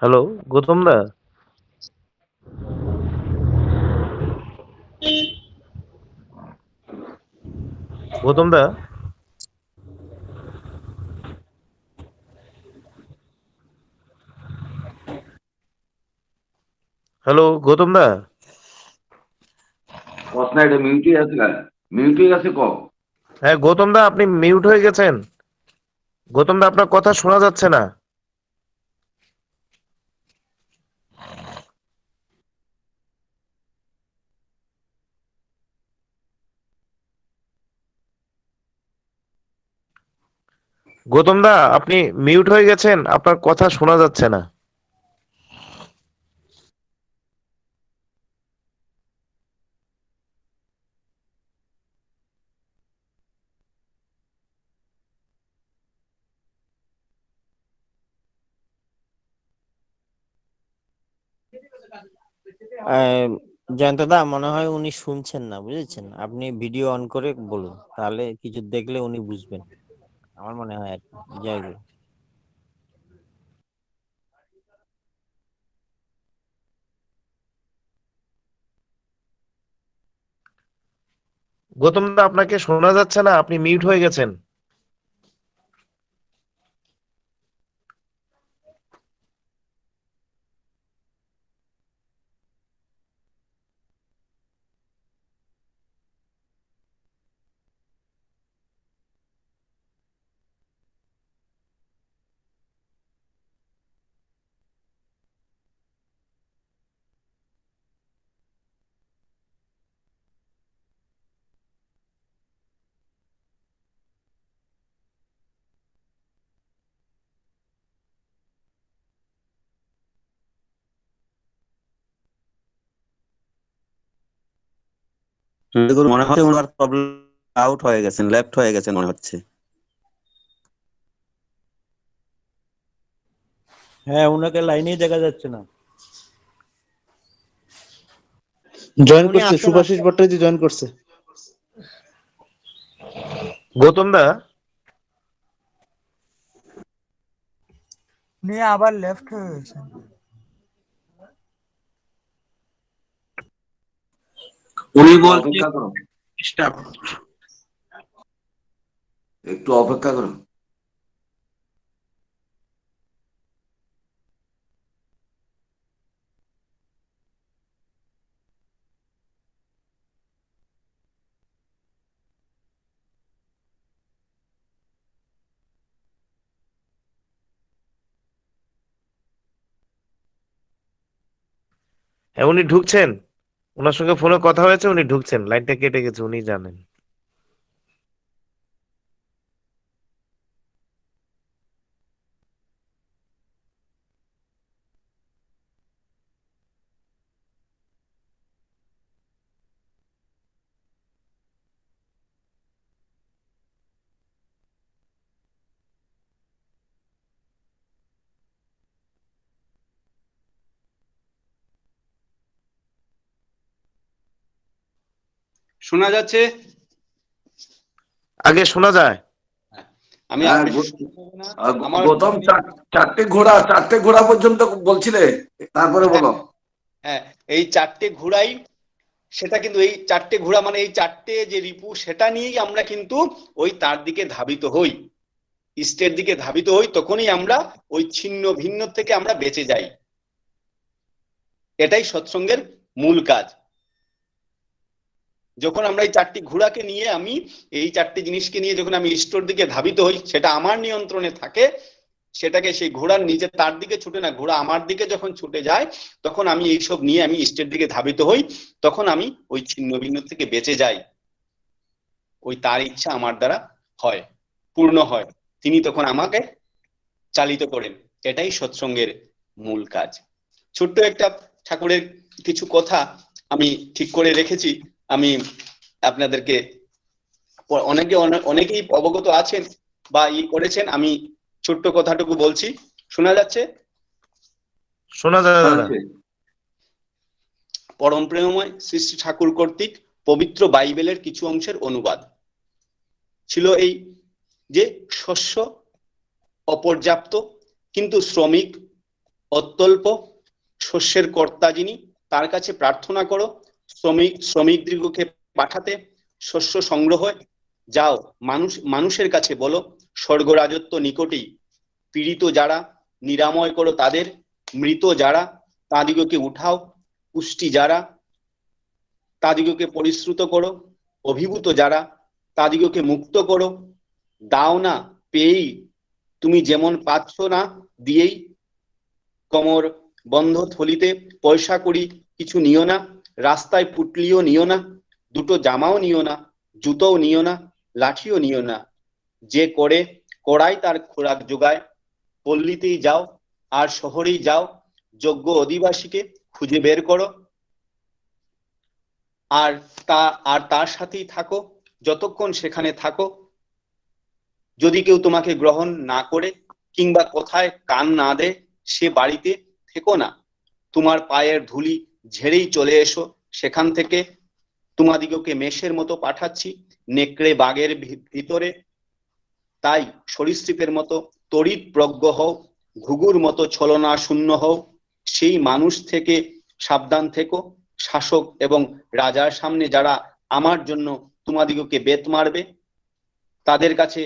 হ্যালো, গৌতম দা। গৌতম দা, হ্যালো গৌতম দা। হ্যাঁ গৌতম দা, আপনি মিউট হয়ে গেছেন। গৌতম দা, আপনার কথা শোনা যাচ্ছে না। গৌতম দা, আপনি মিউট হয়ে গেছেন, আপনার কথা শোনা যাচ্ছে না। জয়ন্তদা, মনে হয় উনি শুনছেন না, বুঝেছেন? আপনি ভিডিও অন করে বলুন, তাহলে কিছু দেখলে উনি বুঝবেন, আমার মনে হয় আর কি। জয় গুরু। গৌতম দা, আপনাকে শোনা যাচ্ছে না, আপনি মিউট হয়ে গেছেন। মনে হচ্ছে ওনার প্রবলেম, আউট হয়ে গেছেন, লেফট হয়ে গেছেন মনে হচ্ছে। হ্যাঁ, ওনাকে লাইনেই দেখা যাচ্ছে না। জয়েন উনি করছে, আসতে না সুভাষিস ভট্টাচার্য জয়েন করছে। গৌতম দা, উনি আবার লেফট হয়ে গেছেন। উনি বলছে স্টাফ, একটু অপেক্ষা করুন। হ্যাঁ উনি ঢুকছেন, ওনার সঙ্গে ফোনে কথা হয়েছে, উনি ঢুকছেন, লাইনটা কেটে গেছে, উনি জানেন। শোনা যাচ্ছে? আগে শোনা যায়। আমি আমার গৌতম, চারটে ঘোড়া পর্যন্ত বলছিলে, তারপরে বলো। হ্যাঁ, এই চারটে ঘোড়াই, সেটা কিন্তু এই চারটে ঘোড়া মানে এই চারটে যে রিপু, সেটা নিয়েই আমরা কিন্তু ওই তার দিকে ধাবিত হই, ইষ্টের দিকে ধাবিত হই। তখনই আমরা ওই ছিন্ন ভিন্ন থেকে আমরা বেঁচে যাই। এটাই সৎসঙ্গের মূল কাজ। যখন আমরা এই চারটি ঘোড়াকে নিয়ে, আমি এই চারটি জিনিসকে নিয়ে যখন আমি ইষ্টর দিকে ধাবিত হই, সেটা আমার নিয়ন্ত্রণে থাকে, সেটাকে সেই ঘোড়ার নিচে তার দিকে ছুটে না, ঘোড়া আমার দিকে যখন ছুটে যায়, তখন আমি এইসব নিয়ে আমি ইষ্টের দিকে ধাবিত হই। তখন আমি ওই ছিন্ন ভিন্ন থেকে বেঁচে যাই। ওই তার ইচ্ছা আমার দ্বারা হয়, পূর্ণ হয়, তিনি তখন আমাকে চালিত করেন। এটাই সৎসঙ্গের মূল কাজ। ছোট্ট একটা ঠাকুরের কিছু কথা আমি ঠিক করে রেখেছি, আমি আপনাদেরকে, অনেকেই অবগত আছেন বা করেছেন, আমি ছোট্ট কথাটুকু বলছি। শোনা যাচ্ছে? শোনা যায় দাদা। পরম প্রেমময় শ্রী শ্রী ঠাকুর কর্তৃক পবিত্র বাইবেলের কিছু অংশের অনুবাদ ছিল এই যে, শস্য অপর্যাপ্ত কিন্তু শ্রমিক অত্যল্প শস্যের কর্তা যিনি, তার কাছে প্রার্থনা করো শ্রমিকদিগকে পাঠাতে, শস্য সংগ্রহ যাও। মানুষের কাছে বলো, স্বর্গ রাজত্ব নিকটেই। পীড়িত যারা নিরাময় করো তাদের, মৃত যারা তাদিগকে উঠাও, পুষ্টি যারা তাদিগকে পরিশ্রুত করো, অভিভূত যারা তাদিগকে মুক্ত করো। দাও না পেয়েই, তুমি যেমন পাচ্ছ না দিয়েই। কোমর বন্ধ থলিতে পয়সা কড়ি কিছু নিও না, রাস্তায় পুটলিও নিও না, দুটো জামাও নিও না, জুতোও নিও না, লাঠিও নিও না। যে করে কড়াই তার খোরাক যোগায়। পল্লীতেই যাও আর শহরেই যাও, যোগ্য অধিবাসীকে খুঁজে বের করো আর তার সাথেই থাকো যতক্ষণ সেখানে থাকো। যদি কেউ তোমাকে গ্রহণ না করে কিংবা কোথায় কান না দেয়, সে বাড়িতে থেকো না। তোমার পায়ের ধুলি ঝেড়েই চলে এসো সেখান থেকে। তোমাদিগকে মেষের মতো পাঠাচ্ছি নেকড়ে বাগের ভিতরে। তাই সরীসৃপের মতো তড়িৎ প্রজ্ঞ হও, ঘুঘুর মতো ছলনা শূন্য হও। সেই মানুষ থেকে সাবধান থেকো, শাসক এবং রাজার সামনে যারা আমার জন্য তোমাদিগকে বেত মারবে তাদের কাছে,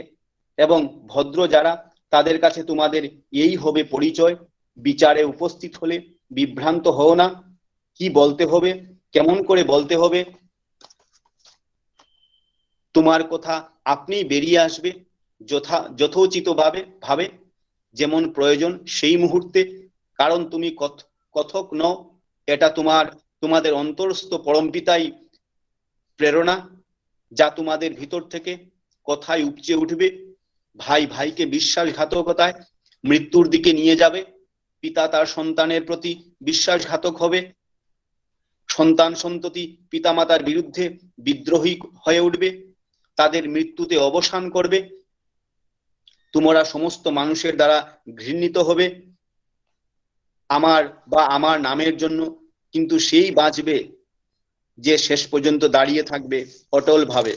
এবং ভদ্র যারা তাদের কাছে তোমাদের এই হবে পরিচয়। বিচারে উপস্থিত হলে বিভ্রান্ত হও না, কি বলতে হবে, কেমন করে বলতে হবে, তোমার কথা আপনি বেরিয়ে আসবে যথোচিত ভাবে, যেমন প্রয়োজন সেই মুহূর্তে। কারণ তুমি কথক নও, এটা তোমাদের অন্তরস্থ পরমপিতাই প্রেরণা, যা তোমাদের ভিতর থেকে কথায় উপচে উঠবে। ভাই ভাইকে বিশ্বাসঘাতকতায় মৃত্যুর দিকে নিয়ে যাবে, পিতা তার সন্তানের প্রতি বিশ্বাসঘাতক হবে, সন্তান সন্ততি পিতামাতার বিরুদ্ধে বিদ্রোহী হয়ে উঠবে, তাদের মৃত্যুতে অবসান করবে। তোমরা সমস্ত মানুষের দ্বারা ঘৃণিত হবে আমার নামের জন্য, কিন্তু সেই বাঁচবে যে শেষ পর্যন্ত দাঁড়িয়ে থাকবে অটল ভাবে।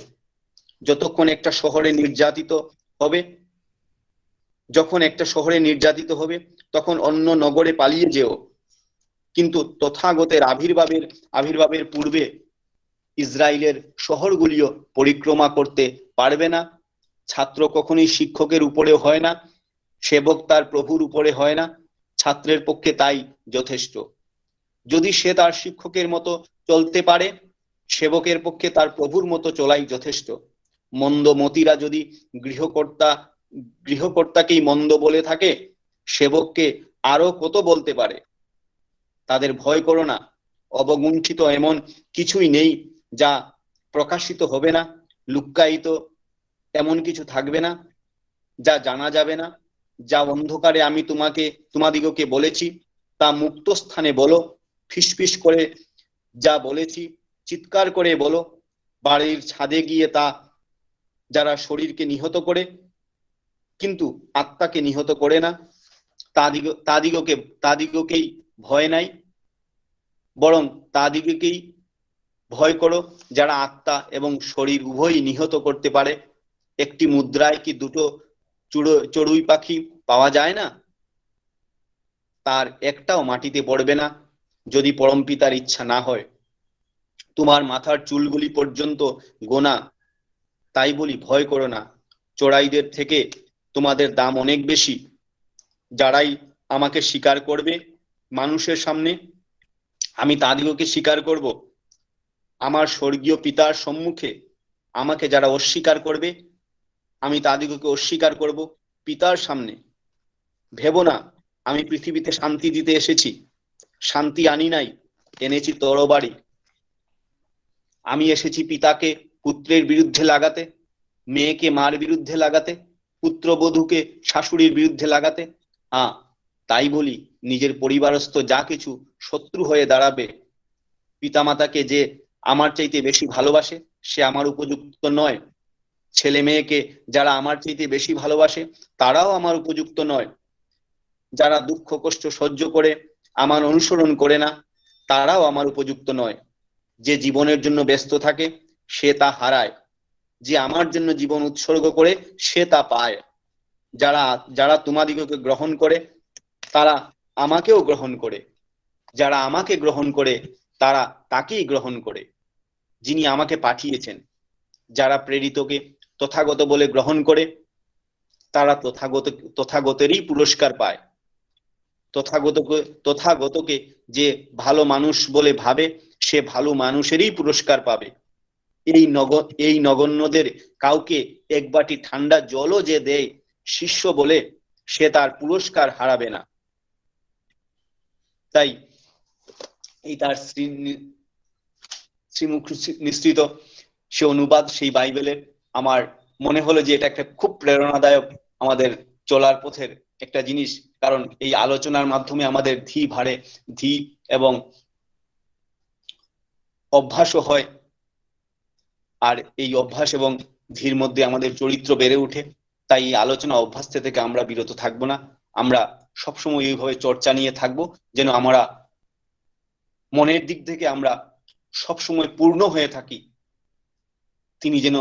যখন একটা শহরে নির্যাতিত হবে তখন অন্য নগরে পালিয়ে যেও, কিন্তু তথাগতের আবির্ভাবের পূর্বে ইসরায়েলের শহরগুলিও পরিক্রমা করতে পারবে না। ছাত্র কখনোই শিক্ষকের উপরে হয় না, সেবক তার প্রভুর উপরে হয় না। ছাত্রের পক্ষে তাই যথেষ্ট। যদি সে তার শিক্ষকের মতো চলতে পারে, সেবকের পক্ষে তার প্রভুর মতো চলাই যথেষ্ট। মন্দমতিরা যদি গৃহকর্তাকেই মন্দ বলে থাকে, সেবককে আরো কত বলতে পারে। তাদের ভয় করো না, অবগুণ্ঠিত এমন কিছুই নেই যা প্রকাশিত হবে না, লুক্কায়িত এমন কিছু থাকবে না যা জানা যাবে না। যা অন্ধকারে আমি তোমাদিগকে বলেছি তা মুক্ত স্থানে বলো, ফিসফিস করে যা বলেছি চিৎকার করে বলো। বাড়ির ছাদে গিয়ে তা যারা শরীরকে নিহত করে কিন্তু আত্মাকে নিহত করে না, তাদিগকেই ভয় নাই, বরং তাদিগকেই ভয় করো যারা আত্মা এবং শরীর উভয়ই নিহত করতে পারে। একটি মুদ্রায় কি দুটো চড়ুই পাখি পাওয়া যায় না? তার একটাও মাটিতে পড়বে না যদি পরমপিতার ইচ্ছা না হয়। তোমার মাথার চুলগুলি পর্যন্ত গোনা, তাই বলি ভয় করো না। চোরাইদের থেকে তোমাদের দাম অনেক বেশি। যারাই আমাকে স্বীকার করবে মানুষের সামনে, আমি তাদিগকে স্বীকার করব। আমার স্বর্গীয় পিতার সম্মুখে আমাকে যারা অস্বীকার করবে, আমি তাদিগকে অস্বীকার করব পিতার সামনে। ভেবো না আমি পৃথিবীতে শান্তি দিতে এসেছি, শান্তি আনি নাই, এনেছি তরবারি। আমি এসেছি পিতাকে পুত্রের বিরুদ্ধে লাগাতে, মেয়েকে মার বিরুদ্ধে লাগাতে, পুত্রবধূকে শাশুড়ির বিরুদ্ধে লাগাতে। তাই বলি নিজের পরিবারস্থ যা কিছু শত্রু হয়ে দাঁড়াবে। পিতামাতাকে যে আমার চাইতে বেশি ভালোবাসে সে আমার উপযুক্ত নয়। ছেলে মেয়েকে যারা আমার চাইতে বেশি ভালোবাসে তারাও আমার উপযুক্ত নয়। যারা দুঃখ কষ্ট সহ্য করে আমার অনুসরণ করে না তারাও আমার উপযুক্ত নয়। যে জীবনের জন্য ব্যস্ত থাকে সে তা হারায়, যে আমার জন্য জীবন উৎসর্গ করে সে তা পায়। যারা তোমাদিগকে গ্রহণ করে তারা আমাকেও গ্রহণ করে। যারা আমাকে গ্রহণ করে তারা তাকেই গ্রহণ করে যিনি আমাকে পাঠিয়েছেন। যারা প্রেরিতকে তথাগত বলে গ্রহণ করে তারা তথাগতেরই পুরস্কার পায়। তথাগতকে যে ভালো মানুষ বলে ভাবে সে ভালো মানুষেরই পুরস্কার পাবে। এই নগণ্যদের কাউকে এক বাটি ঠান্ডা জলও যে দেয় শিষ্য বলে সে তার পুরস্কার হারাবে না। তাই এই তার শ্রীমুখ নিঃসৃত সে অনুবাদ সেই বাইবেলের আমার মনে হলো যে এটা একটা খুব প্রেরণাদায়ক আমাদের চলার পথের একটা জিনিস। কারণ এই আলোচনার মাধ্যমে আমাদের ধী এবং অভ্যাসও হয়। আর এই অভ্যাস এবং ধীর মধ্যে আমাদের চরিত্র বেড়ে ওঠে। তাই এই আলোচনা অভ্যাস থেকে আমরা বিরত থাকবো না। আমরা সবসময় এইভাবে চর্চা নিয়ে থাকবো যেন আমরা মনের দিক থেকে আমরা সবসময় পূর্ণ হয়ে থাকি। তিনি যেন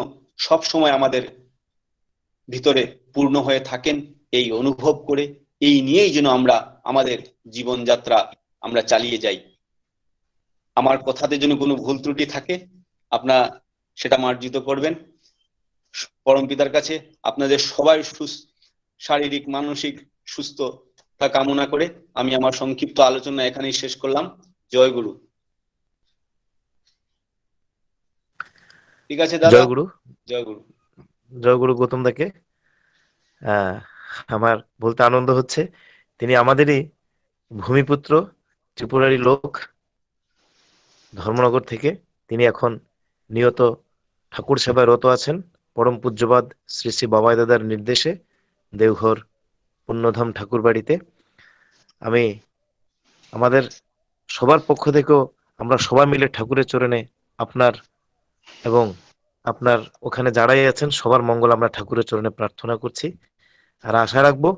সবসময় আমাদের ভিতরে পূর্ণ হয়ে থাকেন এই অনুভব করে এই নিয়েই যেন আমরা আমাদের জীবনযাত্রা আমরা চালিয়ে যাই। আমার কথাতে যেন কোনো ভুল ত্রুটি থাকে আপনারা সেটা মার্জিত করবেন। পরমপিতার কাছে আপনাদের সবাই শারীরিক মানসিক সুস্থতা কামনা করে আমি আমার সংক্ষিপ্ত আলোচনা এখানেই শেষ করলাম। জয় গুরু। ঠিক আছে দাদা। জয় গুরু। জয় গুরু। জয় গুরু গৌতম দাকে আমার বলতে আনন্দ হচ্ছে, তিনি আমাদেরই ভূমিপুত্র, ত্রিপুরারি লোক, ধর্মনগর থেকে। তিনি এখন নিয়ত ঠাকুর সেবায় রত আছেন। পরম পূজ্যবাদ শ্রী শ্রী বাবাই দাদার নির্দেশে দেওঘর পুণ্যধাম ঠাকুর বাড়িতে। আমি আমাদের সবার পক্ষ থেকেও আমরা সবাই মিলে ঠাকুরের চরণে আপনার এবং আপনার ওখানে যারাই আছেন সবার মঙ্গল আমরা ঠাকুরের চরণে প্রার্থনা করছি। আর আশা রাখবো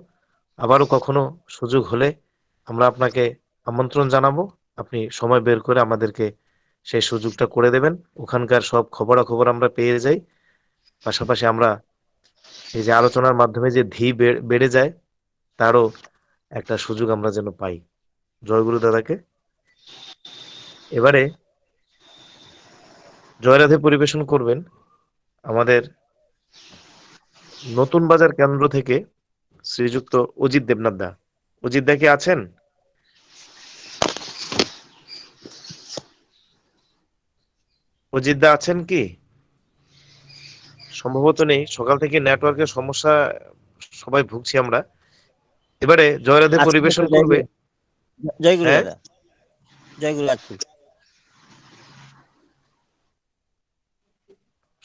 আবারও কখনো সুযোগ হলে আমরা আপনাকে আমন্ত্রণ জানাবো, আপনি সময় বের করে আমাদেরকে সেই সুযোগটা করে দেবেন। ওখানকার সব খবরাখবর আমরা পেয়ে যাই। পাশাপাশি আমরা এই যে আলোচনার মাধ্যমে যে বেড়ে যায় তারও একটা সুযোগ আমরা যেন পাই। জয়গুরু দাদাকে। এবারে জয়রাধে পরিবেশন করবেন আমাদের নতুন বাজার কেন্দ্র থেকে শ্রীযুক্ত অজিত দেবনাথ দা। অজিত দা কি আছেন? অজিত দা আছেন কি? সম্ভবত নেই, সকাল থেকে নেটওয়ার্কের সমস্যা সবাই ভুগছি আমরা। এবারে জয়রাধে পরিবেশন করবে। জয় গুরু দাদা। জয় গুরু।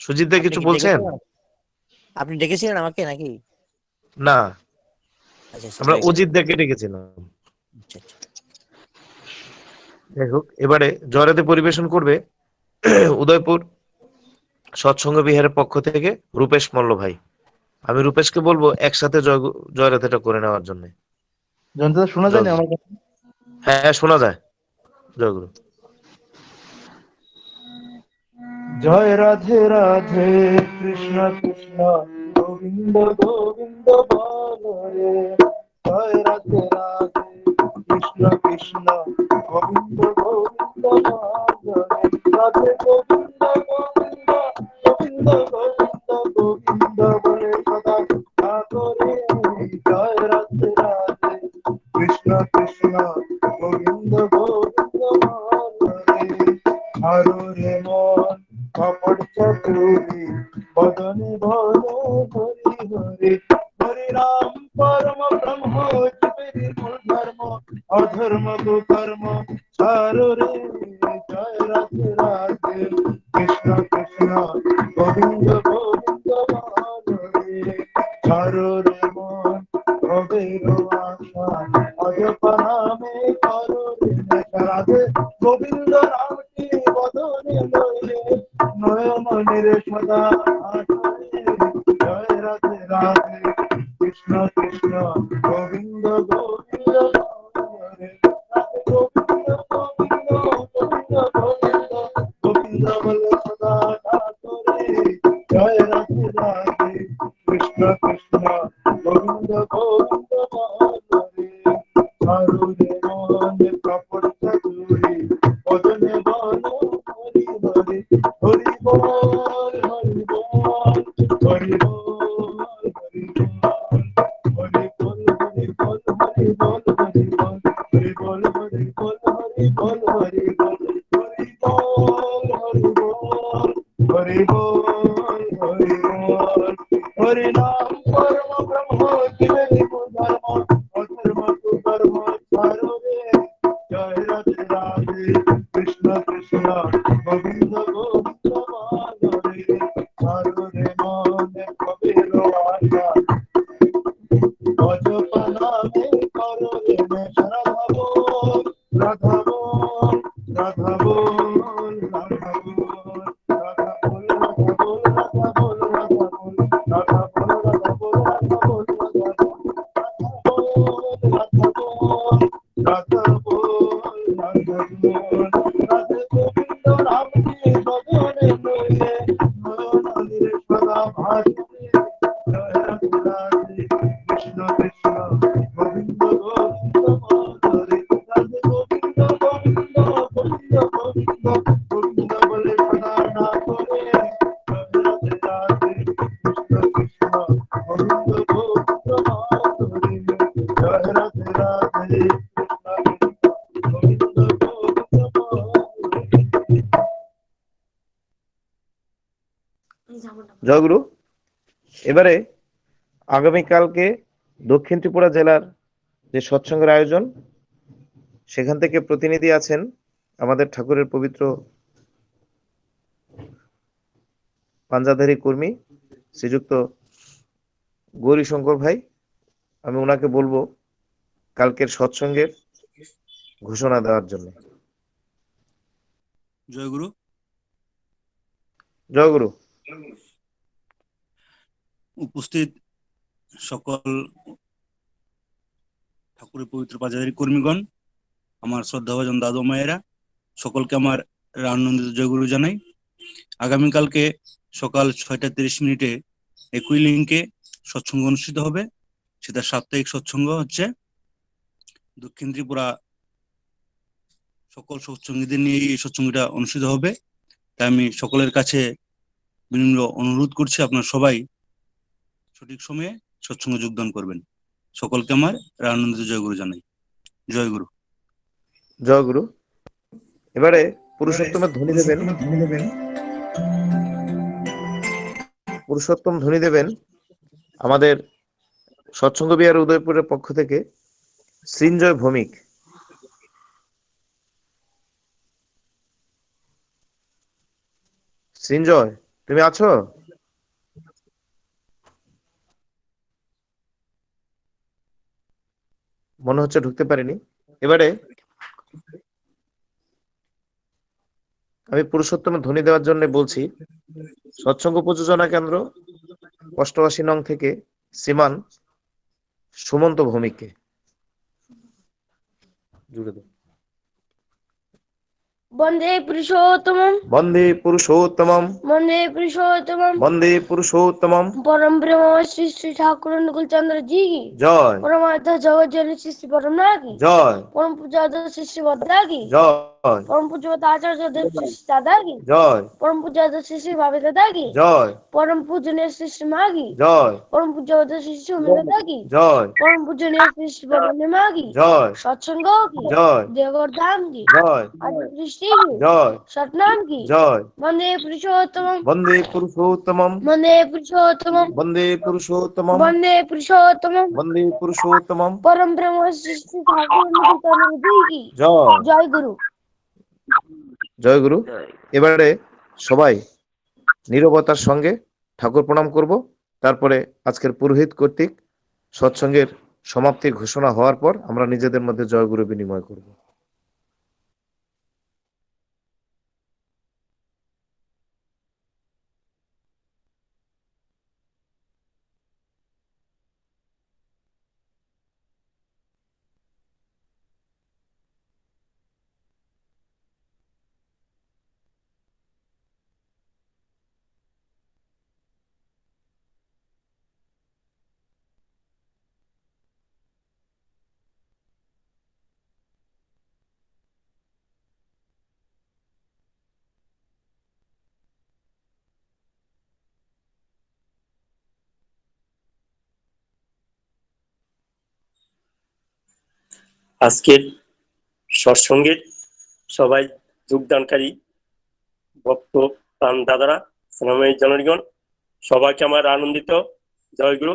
সুজিত দা কিছু বলছেন? আপনি ডেকেছিলেন আমাকে নাকি? না, আচ্ছা, আমরা অজিত দাকে ডেকেছিলাম। যাই হোক, এবারে জয়রাধে পরিবেশন করবে উদয়পুর সৎসঙ্গ বিহারের পক্ষ থেকে রূপেশ মল্ল ভাই। আমি রূপেশকে বলবো একসাথে জয়রাধেটা করে নেওয়ার জন্য। শোনা যায় না আমার কথা? হ্যাঁ, শোনা যায়। জয়গুরু। জয় রাধে রাধে কৃষ্ণ কৃষ্ণ গোবিন্দ গোবিন্দ বলে। জয় রাধে রাধে কৃষ্ণ কৃষ্ণ গোবিন্দ গোবিন্দ বলে। রাধে গোবিন্দ গোবিন্দ গোবিন্দ গোবিন্দ গোবিন্দ বলে সদা করে। জয় রাধে রাধে কৃষ্ণ কৃষ্ণ গোবিন্দ গোবিন্দ বলে। আরো রে মন কপট চতুরি বদনে বলে হরি হরি। হরি রাম পরম ব্রহ্ম জীবের মূল ধর্ম অধর্ম কুকর্ম ছাড়ো রে। জয় রাধে রাধে কৃষ্ণ কৃষ্ণ গোবিন্দ গোবিন্দ বলে। ছাড়ো রে মন ভবের আশা অজপা নামে করো রে নেশা। রাধে গোবিন্দ নামটি বদনে লয়ে নয়নের সদা আশায়। জয় রাধে রাধে কৃষ্ণ কৃষ্ণ গোবিন্দ গোবিন্দ বলে। রাধে গোবিন্দ গোবিন্দ গোবিন্দ গোবিন্দ গোবিন্দ বলে সদা ঠাকুরে। জয় রাধে রাধে কৃষ্ণ কৃষ্ণ গোবিন্দ গোবিন্দ বলে। ছাড়ো রে हरि नाम परम ब्रह्म जीवे धर्म अधर्म कुकर्म चारो रे जय राधे राधे कृष्ण कृष्ण गोविंद गोविंद माधुरी चारो रे मन कबीर आशा অজপানা মে করো রে মে রাধা বল রাধা বল রাধা বল রাধা বল রাধা বল রাধা বল রাধা বল রাধা বল রাধা বল রাধা বল রাধা বল রাধা বল রাধা বল রাধে গোবিন্দ রাম কে ভজনে লয়ে নয়নের সদা ভাসে জয় রাধে রাধে কৃষ্ণ কৃষ্ণ গোবিন্দ গোবিন্দ মাধুরী রাধে গোবিন্দ গোবিন্দ গোবিন্দ গোবিন্দ গোবিন্দ বলে সদা না করে জয় রাধে রাধে কৃষ্ণ কৃষ্ণ গোবিন্দ গোবিন্দ মাধুরী জয় রাধে রাধে কৃষ্ণ কৃষ্ণ গোবিন্দ গোবিন্দ মাধুরী। জয়গুরু। এবারে আগামীকালকে দক্ষিণ ত্রিপুরা জেলার যে সৎসঙ্গের আয়োজন, সেখান থেকে প্রতিনিধি আছেন আমাদের ঠাকুরের পবিত্র পাঞ্জাধারী কর্মী শ্রীযুক্ত গৌরীশঙ্কর ভাই। আমি ওনাকে বলবো কালকের সৎসঙ্গের ঘোষণা দেওয়ার জন্য। জয়গুরু। জয়গুরু। উপস্থিত সকল ঠাকুরের পবিত্র পাঁজাধারী কর্মীগণ, আমার শ্রদ্ধাভাজন দাদু মায়েরা, সকলকে আমার আনন্দিত জয়গুরু জানাই। আগামীকালকে সকাল 6:30 একই লিঙ্কে সৎসঙ্গ অনুষ্ঠিত হবে। সেটা সাপ্তাহিক সৎসঙ্গ হচ্ছে। দক্ষিণ ত্রিপুরা সকল সৎসঙ্গীদের নিয়ে এই সৎসঙ্গটা অনুষ্ঠিত হবে। তাই আমি সকলের কাছে বিনম্র অনুরোধ করছি, আপনারা সবাই সঠিক সময়ে সৎসঙ্গে যোগদান করবেন। সকলকে আমার আনন্দিত জয়গুরু জানাই। জয়গুরু। জয়গুরু। এবারে পুরুষোত্তমের ধ্বনি দেবেন পুরুষোত্তম ধ্বনি দেবেন আমাদের সৎসঙ্গ বিহার উদয়পুরের পক্ষ থেকে সৃঞ্জয় ভৌমিক। সৃঞ্জয়, তুমি আছো? মনে হচ্ছে ঢুকতে পারিনি। এবারে আমি পুরুষোত্তমের ধ্বনি দেওয়ার জন্য বলছি সৎসঙ্গ প্রযোজনা কেন্দ্র 88 নং থেকে শ্রীমান সুমন্ত ভৌমিককে জুড়ে দেব। বন্দে পুরুষোত্তমম বন্দে পুরুষোত্তমম বন্দে পুরুষোত্তমম বন্দে পুরুষোত্তমম परम ब्रह्म श्री श्री ठाकुर अनुकूल चंद्र जी की জয় परमात्मा जगत जननी श्री श्री परमना की জয় परम पूज्य श्री श्री भद्रा की জয় परम पूज्य आचार्य देव श्री श्री दादा की জয় परम पूज्य श्री श्री भाभी दादा की জয় परम पूजनीय श्री श्री माँ की জয় परम पूज्य श्री श्री उमेश दादा की জয় परम पूजनीय श्री श्री पूर्णिमा की জয় सत्संग की জয় देवघर धाम की জয় आदि सृष्टि की জয় सतनाम की জয় वंदे पुरुषोत्तमम বন্দে পুরুষোত্তমম वंदे पुरुषोत्तमम বন্দে পুরুষোত্তমম वंदे पुरुषोत्तमम বন্দে পুরুষোত্তমম परम ब्रह्म श्री श्री ठाकुर अनुकूल चंद्र जी की জয় जय गुरु। জয় গুরু। এবারে সবাই নীরবতার সঙ্গে ঠাকুর প্রণাম করব। তারপরে আজকের পুরোহিত কর্তৃক সৎসঙ্গের সমাপ্তির ঘোষণা হওয়ার পর আমরা নিজেদের মধ্যে জয়গুরু বিনিময় করব। আজকের সৎসঙ্গের সবাই যোগদানকারী ভক্ত প্রাণ দাদারা, স্নামী জনগণ, সবাইকে আমার আনন্দিত জয়গুরু।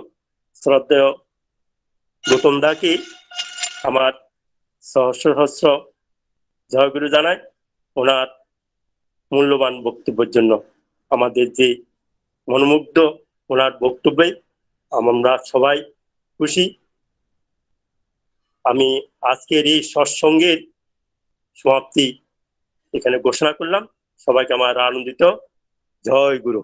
শ্রদ্ধেয় গৌতম দাকে আমার সহস্র সহস্র জয়গুরু জানাই ওনার মূল্যবান বক্তব্যের জন্য। আমাদের যে মনোমুগ্ধ ওনার বক্তব্যে আমরা সবাই খুশি। আমি আজকের এই সৎসঙ্গের সমাপ্তি এখানে ঘোষণা করলাম। সবাইকে আমার আনন্দিত জয় গুরু।